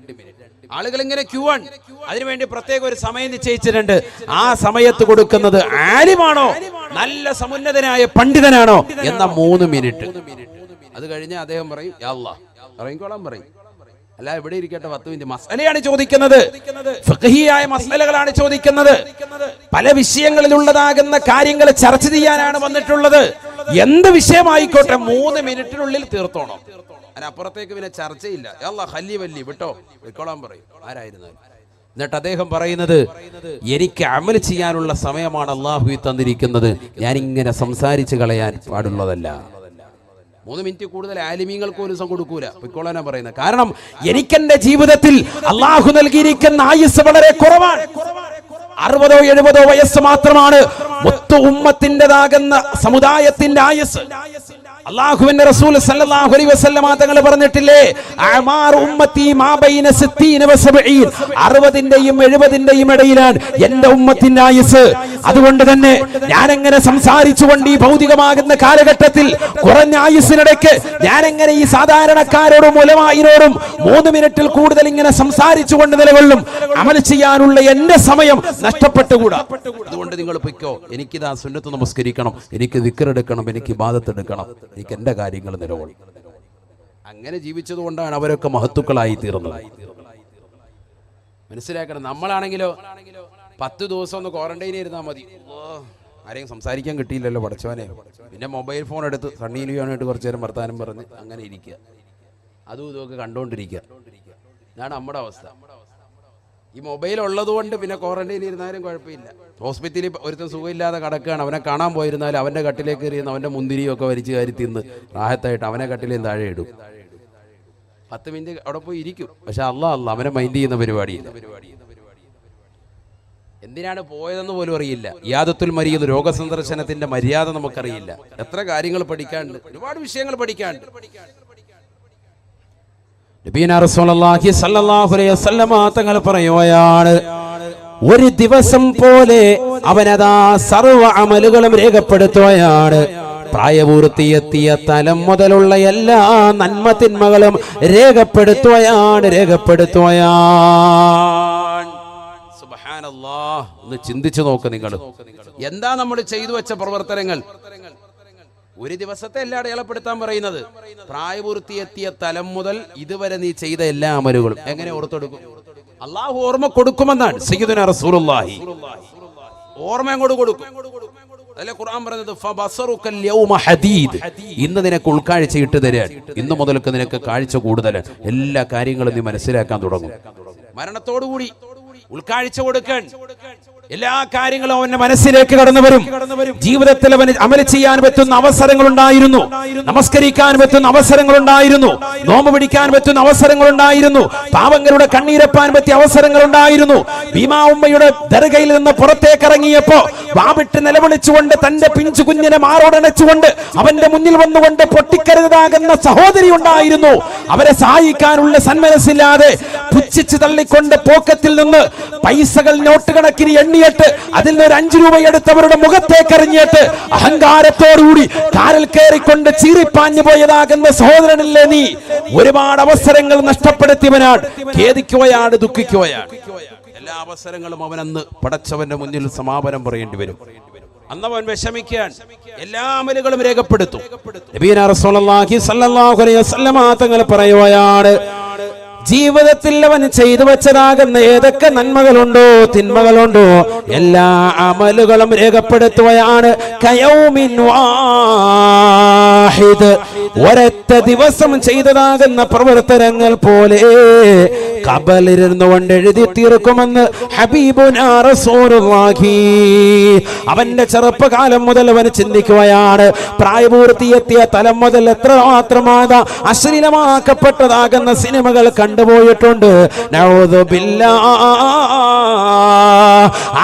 ആളുകൾ ഇങ്ങനെ ക്യൂ ആണ്. അതിനുവേണ്ടി പ്രത്യേക ഒരു സമയം നിശ്ചയിച്ചിട്ടുണ്ട്. ആ സമയത്ത് കൊടുക്കുന്നത് ആലിമാണോ, നല്ല സമുന്നതനായ പണ്ഡിതനാണോ എന്ന 3 മിനിറ്റ്. അത് കഴിഞ്ഞ് അദ്ദേഹം പറയും യാ അല്ലാഹ് ഇറങ്ങിക്കോളാൻ പറയും. അല്ല, ഇവിടെ ഇരിക്കട്ടെ, 10 മിനിറ്റ്. മസ്അലയാണ് ചോദിക്കുന്നത്, ഫിഖ്ഹിയായ മസ്അലകളാണ് ചോദിക്കുന്നത്, പല വിഷയങ്ങളിലുള്ളതാകുന്ന കാര്യങ്ങൾ ചർച്ച ചെയ്യാനാണ് വന്നിട്ടുള്ളത്. എന്ത് വിഷയമായിക്കോട്ടെ 3 മിനിറ്റിനുള്ളിൽ തീർത്തോണം. അതിനപ്പുറത്തേക്ക് പിന്നെ ചർച്ചയില്ല. അല്ലാഹ് ഖല്ലി വല്ലി വിട്ടോ, വിട്ടോളാൻ പറയും ആരായിരുന്നാലും. എന്നിട്ട് അദ്ദേഹം പറയുന്നത്, എനിക്ക് അമൽ ചെയ്യാനുള്ള സമയമാണ് അള്ളാഹു തന്നിരിക്കുന്നത്, ഞാനിങ്ങനെ സംസാരിച്ച് കളയാൻ പാടുള്ളതല്ല. 3 മിനിറ്റ് കൂടുതൽ ആലിമീങ്ങൾക്ക് ഒരു ദിവസം കൊടുക്കൂല, പൊയ്ക്കോളാനാ പറയുന്നത്. കാരണം എനിക്കെന്റെ ജീവിതത്തിൽ അള്ളാഹു നൽകിയിരിക്കുന്ന ആയുസ് വളരെ കുറവാണ്. 60 70 വയസ്സ് മാത്രമാണ് മൊത്ത ഉമ്മത്തിൻ്റെതാകുന്ന സമുദായത്തിന്റെ ആയുസ്. അല്ലാഹുവിന്റെ റസൂൽ സല്ലല്ലാഹു അലൈഹി വസല്ലം തങ്ങൾ പറഞ്ഞിട്ടില്ലേ, അമാർ ഉമ്മത്തി മാ ബൈന 60 വ 70, 60ന്റെയും 70ന്റെയും ഇടയിലാണ് എന്റെ ഉമ്മത്തിന്റെ ആയുസ്. അതുകൊണ്ട് തന്നെ ഞാൻ എങ്ങനെ സംസാരിച്ചുകൊണ്ട് ഈ ഭൗതികമാകുന്ന കാലഘട്ടത്തിൽ കുറഞ്ഞ ആയുസ്സിനിടയ്ക്ക് ഞാൻ എങ്ങനെ ഈ സാധാരണക്കാരോടും ഉലമായിനോടും 3 മിനിറ്റിൽ കൂടുതൽ ഇങ്ങനെ സംസാരിച്ചുകൊണ്ട് നിലകൊള്ളും? അമൽ ചെയ്യാനുള്ള എന്റെ സമയം നഷ്ടപ്പെട്ടുകൂടാ. അതുകൊണ്ട് നിങ്ങൾ പൊയ്ക്കോ, എനിക്കിതാ സുന്നത്ത് നമസ്കരിക്കണം, എനിക്ക് ദിക്ർ എടുക്കണം, എനിക്ക് ഇബാദത്ത് എടുക്കണം, എനിക്ക് എന്റെ കാര്യങ്ങൾ നിലകൊള്ളും. അങ്ങനെ ജീവിച്ചത് കൊണ്ടാണ് അവരൊക്കെ മഹത്തുക്കളായി തീർന്നത്. മനസ്സിലാക്കണം. നമ്മളാണെങ്കിലോ 10 ദിവസം ഒന്ന് ക്വാറന്റൈനിൽ ഇരുന്നാൽ മതി. ആരെയും സംസാരിക്കാൻ കിട്ടിയില്ലല്ലോ പഠിച്ചവനെ. പിന്നെ മൊബൈൽ ഫോൺ എടുത്ത് സണ്ണീലിയാനായിട്ട് കുറച്ചു നേരം വർത്താനം പറഞ്ഞ് അങ്ങനെ ഇരിക്കുക, അതും ഇതൊക്കെ കണ്ടുകൊണ്ടിരിക്കുക. ഇതാണ് നമ്മുടെ അവസ്ഥ. ഈ മൊബൈൽ ഉള്ളത് കൊണ്ട് പിന്നെ ക്വാറന്റൈനിൽ ഇരുന്നാലും കുഴപ്പമില്ല. ഹോസ്പിറ്റലിൽ ഒരുത്തൻ സുഖമില്ലാതെ കിടക്കുകയാണ്, അവനെ കാണാൻ പോയിരുന്നാലും അവൻ്റെ കട്ടിലേക്ക് എറിയുന്ന അവൻ്റെ മുന്തിരിയും ഒക്കെ വലിച്ചു കയറി തിന്ന് റാഹത്തായിട്ട് അവനെ കട്ടിലേയും താഴെ ഇടും. 10 മിനിറ്റ് അവിടെ പോയി ഇരിക്കും. പക്ഷെ അല്ലാഹ് അവനെ മൈൻഡ് ചെയ്യുന്ന പരിപാടിയില്ല. എന്തിനാണ് പോയതെന്ന് പോലും അറിയില്ല. ഇയാദത്തുൽ മരീദ്, രോഗസന്ദർശനത്തിന്റെ മര്യാദ നമുക്കറിയില്ല. എത്ര കാര്യങ്ങൾ പഠിക്കാനുണ്ട്, ഒരുപാട് വിഷയങ്ങൾ പഠിക്കാനുണ്ട്. നബിയനാ റസൂലുള്ളാഹി സ്വല്ലല്ലാഹു അലൈഹി വസല്ലം തങ്ങൾ പറയുകയാണ്, ഒരു ദിവസം പോലെ അവനതാ സർവ്വ അമലുകളും രേഖപ്പെടുത്തുകയാണ്. പ്രായപൂർത്തിയെത്തിയ തലം മുതലുള്ള എല്ലാ നന്മ തിന്മകളും രേഖപ്പെടുത്തുകയാണ്. സുബ്ഹാനല്ലാഹ്. ഒന്ന് ചിന്തിച്ചു നോക്ക് നിങ്ങൾ, എന്താ നമ്മൾ ചെയ്തു വെച്ച പ്രവർത്തനങ്ങൾ. ഒരു ദിവസത്തെ എല്ലാം അടയാളപ്പെടുത്താൻ പറയുന്നത്. പ്രായപൂർത്തിയെത്തിയ തലം മുതൽ ഇതുവരെ നീ ചെയ്ത എല്ലാ അമലുകളും എങ്ങനെ ഓർത്തെടുക്കും? അള്ളാഹു ഓർമ്മ കൊടുക്കുമെന്നാണ് സയ്യിദുനാ റസൂലുള്ളാഹി. ഓർമ്മ അങ്ങോട്ട് കൊടുക്കും. അതല്ലേ ഖുർആൻ പറയുന്നത്, ഫബസറുക്കൽ യൗമ ഹദീദ്. ഇന്ന് നിനക്ക് ഉൾക്കാഴ്ച ഇട്ട് തരാൻ, ഇന്ന് മുതൽക്ക് നിനക്ക് കാഴ്ച കൂടുതലാണ്. എല്ലാ കാര്യങ്ങളും നീ മനസ്സിലാക്കാൻ തുടങ്ങും. മരണത്തോടുകൂടി ഉൾക്കാഴ്ച കൊടുക്കാൻ എല്ലാ കാര്യങ്ങളും അവന്റെ മനസ്സിലേക്ക് കടന്നു വരും. ജീവിതത്തിൽ അവന് അമൽ ചെയ്യാൻ പറ്റുന്ന അവസരങ്ങൾ ഉണ്ടായിരുന്നു, നമസ്കരിക്കാൻ പറ്റുന്ന അവസരങ്ങൾ ഉണ്ടായിരുന്നു, നോമ്പ് പിടിക്കാൻ പറ്റുന്ന അവസരങ്ങൾ ഉണ്ടായിരുന്നു, പാവങ്ങളുടെ കണ്ണീരപ്പാൻ പറ്റിയ അവസരങ്ങൾ ഉണ്ടായിരുന്നു. ഭീമാ ഉമ്മയുടെ ദർഗയിൽ നിന്ന് പുറത്തേക്ക് ഇറങ്ങിയപ്പോ വാവിട്ട് നിലവിളിച്ചുകൊണ്ട് തന്റെ പിഞ്ചു കുഞ്ഞിനെ മാറോടണച്ചുകൊണ്ട് അവന്റെ മുന്നിൽ വന്നുകൊണ്ട് പൊട്ടിക്കരുതാകുന്ന സഹോദരി ഉണ്ടായിരുന്നു. അവരെ സഹായിക്കാനുള്ള സന്മനസ്സില്ലാതെ പുച്ഛിച്ച് തള്ളിക്കൊണ്ട് പോക്കറ്റിൽ നിന്ന് പൈസകൾ നോട്ട് കണക്കിന് എണ്ണിയിട്ട് അതിൽ നിന്ന് 5 രൂപ എടുത്ത് അവരുടെ മുഖത്തേക്ക് എറിഞ്ഞിട്ട് അഹങ്കാരത്തോടുകൂടി കാറിൽ കയറിക്കൊണ്ട് ചീറിപ്പാഞ്ഞു പോയതാകുന്ന സഹോദരനല്ലേ നീ? ഒരുപാട് അവസരങ്ങൾ നഷ്ടപ്പെടുത്തിയവനാണ്. ഖേദിക്കുകയാണ്, ദുഃഖിക്കുകയാണ്. എല്ലാ അവസരങ്ങളും അവനന്ന് പടച്ചവന്റെ മുന്നിൽ സമാപനം പറയേണ്ടി വരും. അന്നവൻ വിഷമിക്കാൻ എല്ലാ അമലുകളും രേഖപ്പെടുത്തും. നബിയനാ റസൂലുള്ളാഹി സ്വല്ലല്ലാഹു അലൈഹി വസല്ലം തങ്ങൾ പറയുകയാണ്, ജീവിതത്തിൽ അവൻ ചെയ്തു വെച്ചതാകുന്ന ഏതൊക്കെ നന്മകളുണ്ടോ തിന്മകളുണ്ടോ എല്ലാ അമലുകളും രേഖപ്പെടുത്തുകയാണ്. കയൗമിൻ വാഹിദ്, ഒരൊറ്റ ദിവസം ചെയ്തതാകുന്ന പ്രവർത്തനങ്ങൾ പോലെ ഖബറിലിരുന്നു കൊണ്ട് എഴുതി തീർക്കുമെന്ന് ഹബീബുനാ റസൂലുള്ളാഹി. അവന്റെ ചെറുപ്പകാലം മുതൽ അവൻ ചിന്തിക്കുകയാണ്, പ്രായപൂർത്തിയെത്തിയ തലം മുതൽ എത്രമാത്രമാതാ അശ്ലീലമാക്കപ്പെട്ടതാകുന്ന സിനിമകൾ കണ്ടുപോയിട്ടുണ്ട്. നഊദു ബില്ലാഹ്.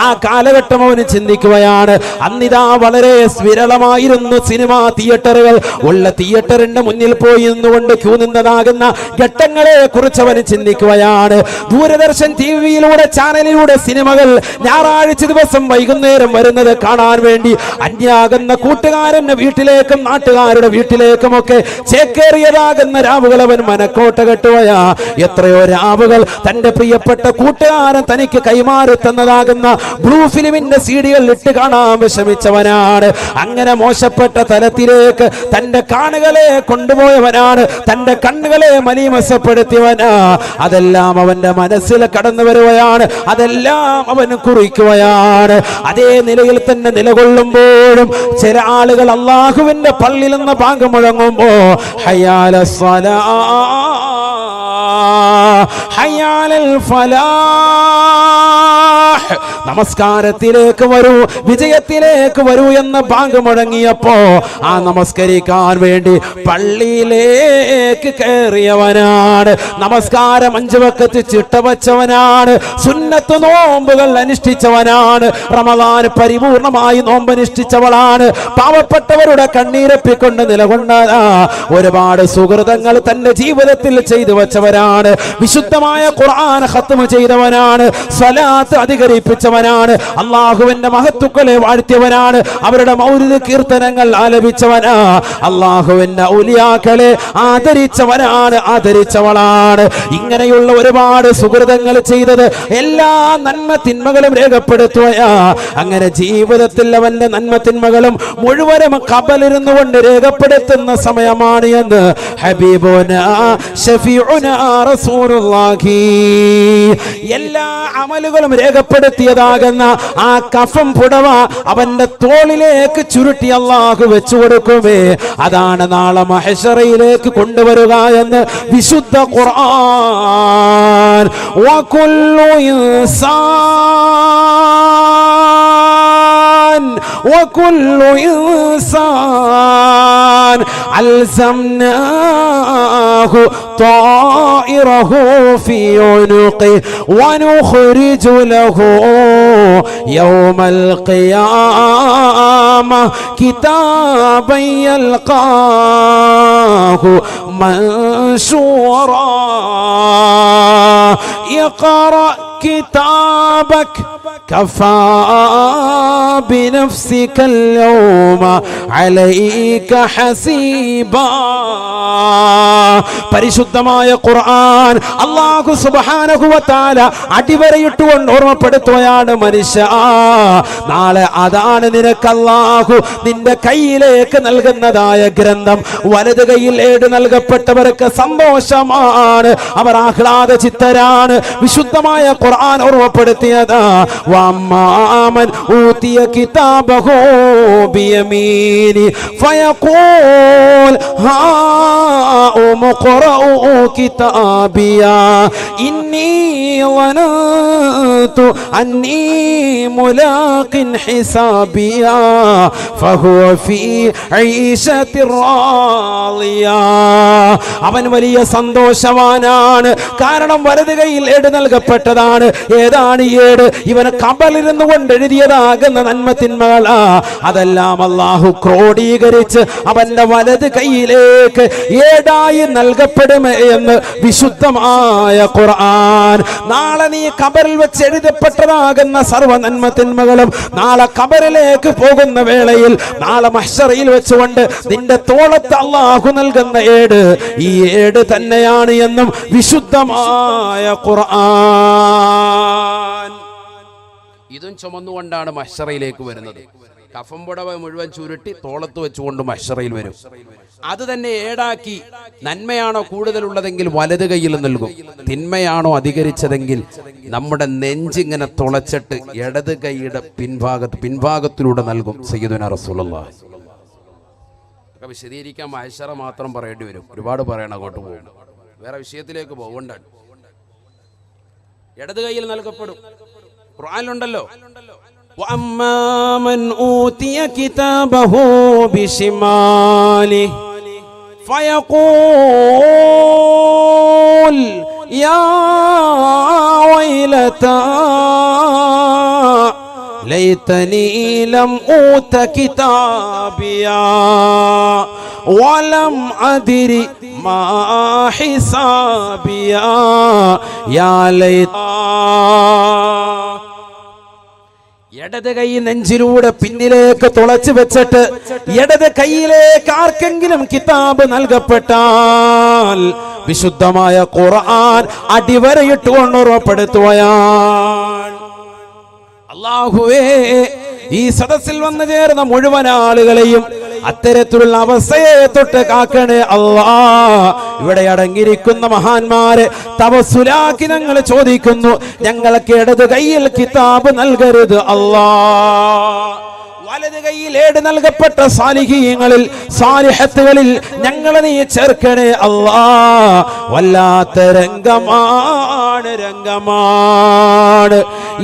ആ കാലഘട്ടം അവന് ചിന്തിക്കുകയാണ്. അന്നിതാ വളരെ വിരളമായിരുന്നു സിനിമാ തിയേറ്ററുകൾ. ഉള്ള തിയേറ്ററിന്റെ മുന്നിൽ പോയി നിന്നുകൊണ്ട് ക്യൂ നിന്നതാകുന്ന ഘട്ടങ്ങളെ കുറിച്ച് അവന് ചിന്തിക്കുകയാണ്. ദൂരദർശൻ ടിവിയിലൂടെ ചാനലിലൂടെ സിനിമകൾ ഞായറാഴ്ച ദിവസം വൈകുന്നേരം വരുന്നത് കാണാൻ വേണ്ടി അന്യാകുന്ന കൂട്ടുകാരന്റെ വീട്ടിലേക്കും നാട്ടുകാരുടെ വീട്ടിലേക്കുമൊക്കെ ചേക്കേറിയതാകുന്ന രാവുകൾ അവൻ മനക്കോട്ട കെട്ടുകയാ. എത്രയോ രാവുകൾ തന്റെ പ്രിയപ്പെട്ട കൂട്ടുകാരൻ തനിക്ക് കൈമാറി തന്നതാകുന്ന ബ്ലൂ ഫിലിമിന്റെ സീഡികൾ ഇട്ട് കാണാൻ വിഷമിച്ചവനാണ്. അങ്ങനെ മോശപ്പെട്ട തലത്തിലേക്ക് തന്റെ കാണികളെ കൊണ്ടുപോയവനാണ്. തന്റെ കണ്ണുകളെ മലീമസപ്പെടുത്തിയവനാ. അതെല്ലാം അവന്റെ മനസ്സിൽ കടന്നു വരുകയാണ്. അതെല്ലാം അവൻ കുറിക്കുകയാണ്. അതേ നിലയിൽ തന്നെ നിലകൊള്ളുമ്പോഴും ചില ആളുകൾ അള്ളാഹുവിന്റെ പള്ളിയിൽ നിന്ന് ബാങ്ക് മുഴങ്ങുമ്പോ ഹയ്യാലസ് സ്വലാഹ് ഹയ്യാലൽ ഫലാഹ്, നമസ്കാരത്തിലേക്ക് വരൂ, വിജയത്തിലേക്ക് വരൂ എന്ന് ബാങ്ക് മുഴങ്ങിയപ്പോ ആ നമസ്കരിക്കാൻ വേണ്ടി പള്ളിയിലേക്ക് കയറിയവനാണ്. നമസ്കാരം 5 വഖത്ത് ചിട്ടവച്ചവനാണ്. സുന്നത്ത് നോമ്പുകൾ അനുഷ്ഠിച്ചവനാണ്. റമദാൻ പരിപൂർണമായി നോമ്പനുഷ്ഠിച്ചവളാണ്. പാവപ്പെട്ടവരുടെ കണ്ണീരപ്പിക്കൊണ്ട് നിലകൊണ്ടതാ. ഒരുപാട് സുഹൃതങ്ങൾ തന്റെ ജീവിതത്തിൽ ചെയ്തു വെച്ചവരാണ്. വിശുദ്ധമായ ഖുർആൻ ഖത്മ ചെയ്തവനാണ്. സ്വലാത്ത് അധികരിപ്പിച്ചവനാണ്. അള്ളാഹുവിന്റെ മഹത്തുക്കളെ വാഴ്ത്തിയവനാണ്. അവരുടെ മൗലിദ് കീർത്തനങ്ങൾ ആലപിച്ചവനാ. അള്ളാഹുവിന്റെ ഔലിയാക്കളെ ആദരിച്ചവനാണ്, ആദരിച്ചവളാണ്. ഇങ്ങനെയുള്ള ഒരുപാട് സുഹൃതങ്ങൾ ചെയ്തത് എല്ലാ നന്മ തിന്മകളും രേഖപ്പെടുത്തുകയാ. അങ്ങനെ ജീവിതത്തിൽ അവന്റെ നന്മ തിന്മകളും മുഴുവനും ഖബറിലിരുന്നു കൊണ്ട് രേഖപ്പെടുത്തുന്ന സമയമാണ് എന്ന് ഹബീബുനാ ശഫീഉനാ റസൂലുള്ളാഹി. എല്ലാ അമലുകളും രേഖപ്പെടുത്തിയതാകുന്ന ആ കഫം പുടവ അവന്റെ തോളിലേക്ക് ചുരുട്ടി അല്ലാഹു വെച്ചു കൊടുക്കുമേ. അതാണ് നാളെ മഹ്ശറയിലേക്ക് കൊണ്ടുവരിക എന്ന് വിശുദ്ധ ഖുർആൻ. വകുല്ലു ഇൻസാൻ അൽസംനാഹു طائره في عنقه ونخرج له يوم القيامة كتابا يلقاه منشورا اقرأ كتابك كفى بنفسك اليوم عليك حسيبا. പരിശുദ്ധമായ ഖുർആൻ അല്ലാഹു സുബ്ഹാനഹു വ തആല അടിവരയിട്ടുകൊണ്ട് ഓർമ്മപ്പെടുത്തുകയാണ്, മനുഷ്യ നാളെ അതാണ് നിനക്ക് അല്ലാഹു നിന്റെ കയ്യിലേക്ക് നൽകുന്നതായ ഗ്രന്ഥം. വലത് കയ്യിൽ ഏട് നൽകപ്പെട്ടവർക്ക് സന്തോഷമാണ്, അവർ ആഹ്ലാദ ചിത്തരാണ്. വിശുദ്ധമായ ഖുർആൻ ഓർമ്മപ്പെടുത്തിയതാ, വമ്മാമൻ ഊതിയ കിതാബഹു ബിയമീനി ഫയഖൂൽ ഹാ اقرؤوا كتابيا إني ظننت أني ملاق حسابيا فهو في عيشة راضية. അവൻ വലിയ സന്തോഷവാനാണ്. കാരണം വലത് കൈയിൽ ഏട് നൽകപ്പെട്ടതാണ്. ഏതാണ് ഈ ഏട്? ഇവന് ഖബറിലിരുന്നു കൊണ്ട് എഴുതിയതാകുന്ന നന്മ തിന്മകളാ. അതെല്ലാം അല്ലാഹു ക്രോഡീകരിച്ച് അവന്റെ വലത് കൈയിലേക്ക് ഏടായി നൽകപ്പെടുമേ എന്ന് വിശുദ്ധമായ ഖുർആൻ. നാളെ നീ ഖബറിൽ വെച്ച് എഴുതപ്പെട്ടതാകുന്ന സർവ്വ നന്മ തിന്മകളും നാളെ ഖബറിലേക്ക് പോകുന്ന വേളയിൽ, നാളെ മഹ്ശറയിൽ വെച്ചുകൊണ്ട് നിന്റെ തോളത്ത് അല്ലാഹു നൽകുന്ന ഏട് ഈ ഏട് തന്നെയാണ് എന്നും വിശുദ്ധമായ ഖുർആൻ. ഇതും ചുമന്നുകൊണ്ടാണ് മഹ്ശറയിലേക്ക് വരുന്നത്. കഫം പുടവ മുഴുവൻ ചുരുട്ടി തോളത്ത് വെച്ചുകൊണ്ട് മഹ്ശറയിൽ വരും. അത് തന്നെ ഏടാക്കി നന്മയാണോ കൂടുതലുള്ളതെങ്കിൽ വലത് കൈയിൽ നൽകും, തിന്മയാണോ അധികരിച്ചതെങ്കിൽ നമ്മുടെ നെഞ്ചിങ്ങനെ തുളച്ചിട്ട് ഇടത് കൈയുടെ പിൻഭാഗത്തിലൂടെ നൽകും സയ്യിദുനാ റസൂലുള്ളാഹി. ഒക്കെ വിശദീകരിക്കാൻ മഹ്ശറ മാത്രം പറയേണ്ടി വരും, ഒരുപാട് പറയണം, അങ്ങോട്ട് പോകും, വേറെ വിഷയത്തിലേക്ക് പോകണ്ടാണ്. ഇടത് കൈയിൽ നൽകപ്പെടും. ഖുർആനിലുണ്ടല്ലോ, وأما من أوتي كتابه بشماله فيقول يا ويلتى ليتني لم أوت كتابيا ولم أدر ما حسابيا يا ليت. ഇടത് കൈ നെഞ്ചിലൂടെ പിന്നിലേക്ക് തുളച്ചു വെച്ചിട്ട് ഇടത് കൈയിലേക്ക് ആർക്കെങ്കിലും കിതാബ് നൽകപ്പെട്ടാൽ വിശുദ്ധമായ ഖുർആൻ അടിവരയിട്ടുകൊണ്ട് ഉറപ്പെടുത്തുകയാണ്, അല്ലാഹുവേ ഈ സദസ്സിൽ വന്നു ചേർന്ന മുഴുവൻ ആളുകളെയും അത്തരത്തിലുള്ള അവസ്ഥയെ തൊട്ട് കാക്കണേ അല്ലാ. ഇവിടെ അടങ്ങിയിരിക്കുന്ന മഹാന്മാരെ തവസ്സുലാക്കി ഞങ്ങൾ ചോദിക്കുന്നു, ഞങ്ങൾക്ക് ഇടത് കയ്യിൽ കിതാബ് നൽകരുത് അല്ലാ. വലത് കൈയിൽ ഏട് നൽകപ്പെട്ട സാലിഹീങ്ങളിൽ സാലിഹത്തുകളിൽ ഞങ്ങളെ നീ ചേർക്കണേ അല്ലാ. വല്ലാത്ത രംഗമാണ്.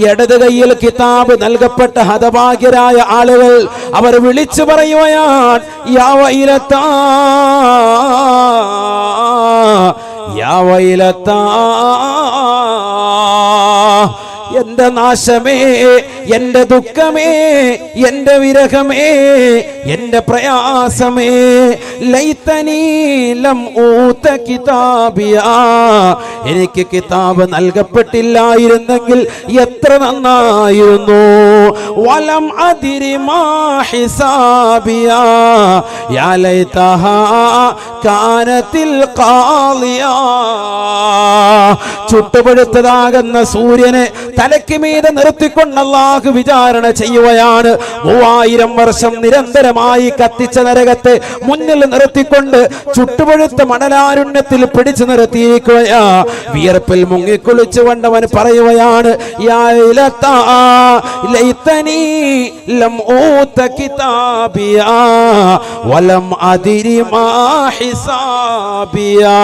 ഇടത് കൈയിൽ കിതാബ് നൽകപ്പെട്ട ഹതഭാഗ്യരായ ആളുകൾ അവർ വിളിച്ചു പറയുകയാണ്, യാ വൈലത്താ യാ വൈലത്താ, എന്റെ നാശമേ, എന്റെ ദുഃഖമേ, എന്റെ വിരഹമേ, എന്റെ പ്രയാസമേ, ലൈതനീ ലം ഊത കിതാബിയാ, എനിക്ക് കിതാബ് നൽകപ്പെട്ടില്ലായിരുന്നെങ്കിൽ എത്ര നന്നായിരുന്നു. വലം അദിരി മാ ഹിസാബിയാ യാ ലൈതഹാ കാനത്തിൽ ഖാളിയാ. ചുട്ടുപഴുത്തതാകുന്ന സൂര്യനെ തലയ്ക്ക് മീതെ നിർത്തിക്കൊണ്ട് അല്ലാഹു വിചാരണ ചെയ്യുകയാണ്. 3000 വർഷം നിരന്തരമായി കത്തിച്ച നരകത്തെ മുന്നിൽ നിർത്തിക്കൊണ്ട് ചുട്ടുപഴുത്ത മണലാരുണ്യത്തിൽ പിടിച്ചു നിർത്തിയിരിക്കുകയാ. വിയർപ്പിൽ മുങ്ങിക്കുളിച്ചുകൊണ്ട് അവൻ പറയുകയാണ്, യാ ലൈതാ ലൈതനീ ലം ഊത കിതാബിയാ വലം അദിരി മാ ഹിസാബിയാ.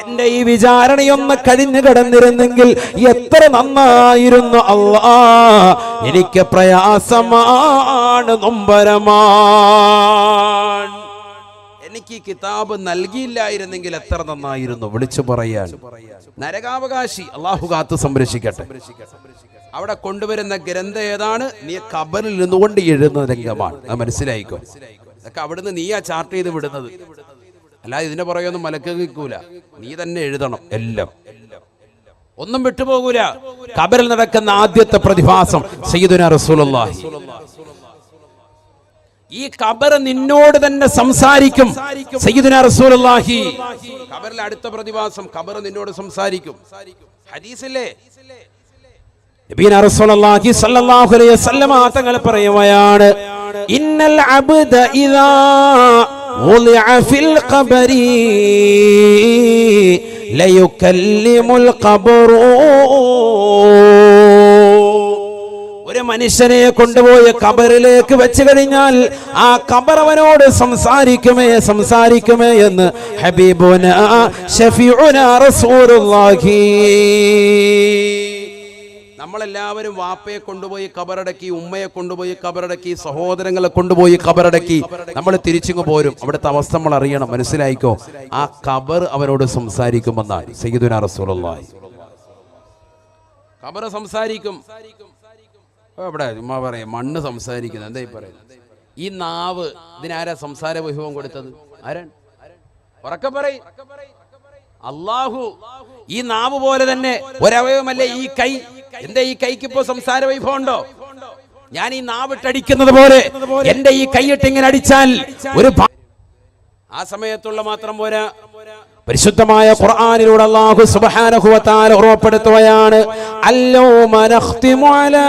എന്റെ ഈ വിചാരണയൊന്ന് കഴിഞ്ഞു കിടന്നിരുന്നെങ്കിൽ എത്ര നന്നായിരുന്നു അല്ലാ. എനിക്ക് പ്രയാസമാണ്, നൊമ്പരമാണ്. എനിക്ക് ഈ കിതാബ് നൽകിയില്ലായിരുന്നെങ്കിൽ എത്ര നന്നായിരുന്നു. വിളിച്ചു പറയാൻ നരകാവകാശി അല്ലാഹു കാത്തു സംരക്ഷിക്കട്ടെ. അവിടെ കൊണ്ടുവരുന്ന ഗ്രന്ഥം ഏതാണ്? നീ ഖബറിൽ നിന്നുകൊണ്ട് എഴുതുന്ന രംഗമാണ്. അത് മനസ്സിലായിക്കോ. അതൊക്കെ അവിടുന്ന് നീയാ ചാർട്ട് ചെയ്ത് വിടുന്നത്, അല്ലാതെ ഇതിന്റെ പുറകെയൊന്നും മലക്ക് നിൽക്കൂല. നീ തന്നെ എഴുതണം എല്ലാം, ഒന്നും വിട്ടുപോകൂല. ഖബറിൽ നടക്കുന്ന ആദ്യത്തെ പ്രതിഭാസം സയ്യിദുനാ റസൂലുള്ളാഹി. ഈ ഖബർ നിന്നോട് തന്നെ സംസാരിക്കും സയ്യിദുനാ റസൂലുള്ളാഹി. ഖബറിലെ അടുത്ത പ്രതിഭാസം ഖബർ നിന്നോട് സംസാരിക്കും. ഹദീസില്ലേ, നബിയുനാ റസൂലുള്ളാഹി സ്വല്ലല്ലാഹു അലൈഹി വസല്ലം തങ്ങൾ പറയുകയാണ്, ഇന്നൽ അബ്ദ ഇദാ وضع في القبر ليكلم القبر. ഒരു മനുഷ്യനെ കൊണ്ടുപോയി ഖബറിലേക്ക് വെച്ച് കഴിഞ്ഞാൽ ആ ഖബർ അവനോട് സംസാരിക്കുമേ എന്ന് ഹബീബുനാ ഷഫീഉനാ റസൂലുള്ളാഹി. നമ്മളെല്ലാവരും വാപ്പയെ കൊണ്ടുപോയി ഖബറടക്കി, ഉമ്മയെ കൊണ്ടുപോയി ഖബറടക്കി, സഹോദരങ്ങളെ കൊണ്ടുപോയി ഖബറടക്കി. നമ്മൾ തിരിച്ചിങ്ങ് പോരും. അവിടുത്തെ അവസ്ഥ നമ്മൾ അറിയണം, മനസ്സിലായിക്കോ. ആ ഖബർ അവരോട് സംസാരിക്കുമെന്നാണ് സയ്യിദുനാ റസൂലുള്ളാഹി. ഖബർ സംസാരിക്കും. ഇവിടെ ഉമ്മ പറയും മണ്ണ് സംസാരിക്കുന്നത്. എന്താ ഈ പറയുന്നത്? ഈ നാവ് ഇതിനാരാ സംസാര വിഭവം കൊടുത്തത്? ആരാണ്? ഉറക്കെ പറയും. അല്ലാഹു. ഈ നാവ് പോലെ തന്നെ ഒരവയവമല്ലേ ഈ കൈ. എന്റെ ഈ കൈക്ക് ഇപ്പോ സംസാര വൈഭവം ഉണ്ടോ? ഞാൻ ഈ നാവിട്ടടിക്കുന്നത് പോലെ എന്റെ ഈ കൈയിട്ട് ഇങ്ങനെ അടിച്ചാൽ ഒരു ആ സമയത്തുള്ള മാത്രം പോരാ, പരിശുദ്ധമായ ഖുർആനിലൂടെ അല്ലാഹു സുബ്ഹാനഹു വ തആല ഉറപ്പെടുത്തുകയാണ്, അല്ലൗമ നഖ്തിമു അലാ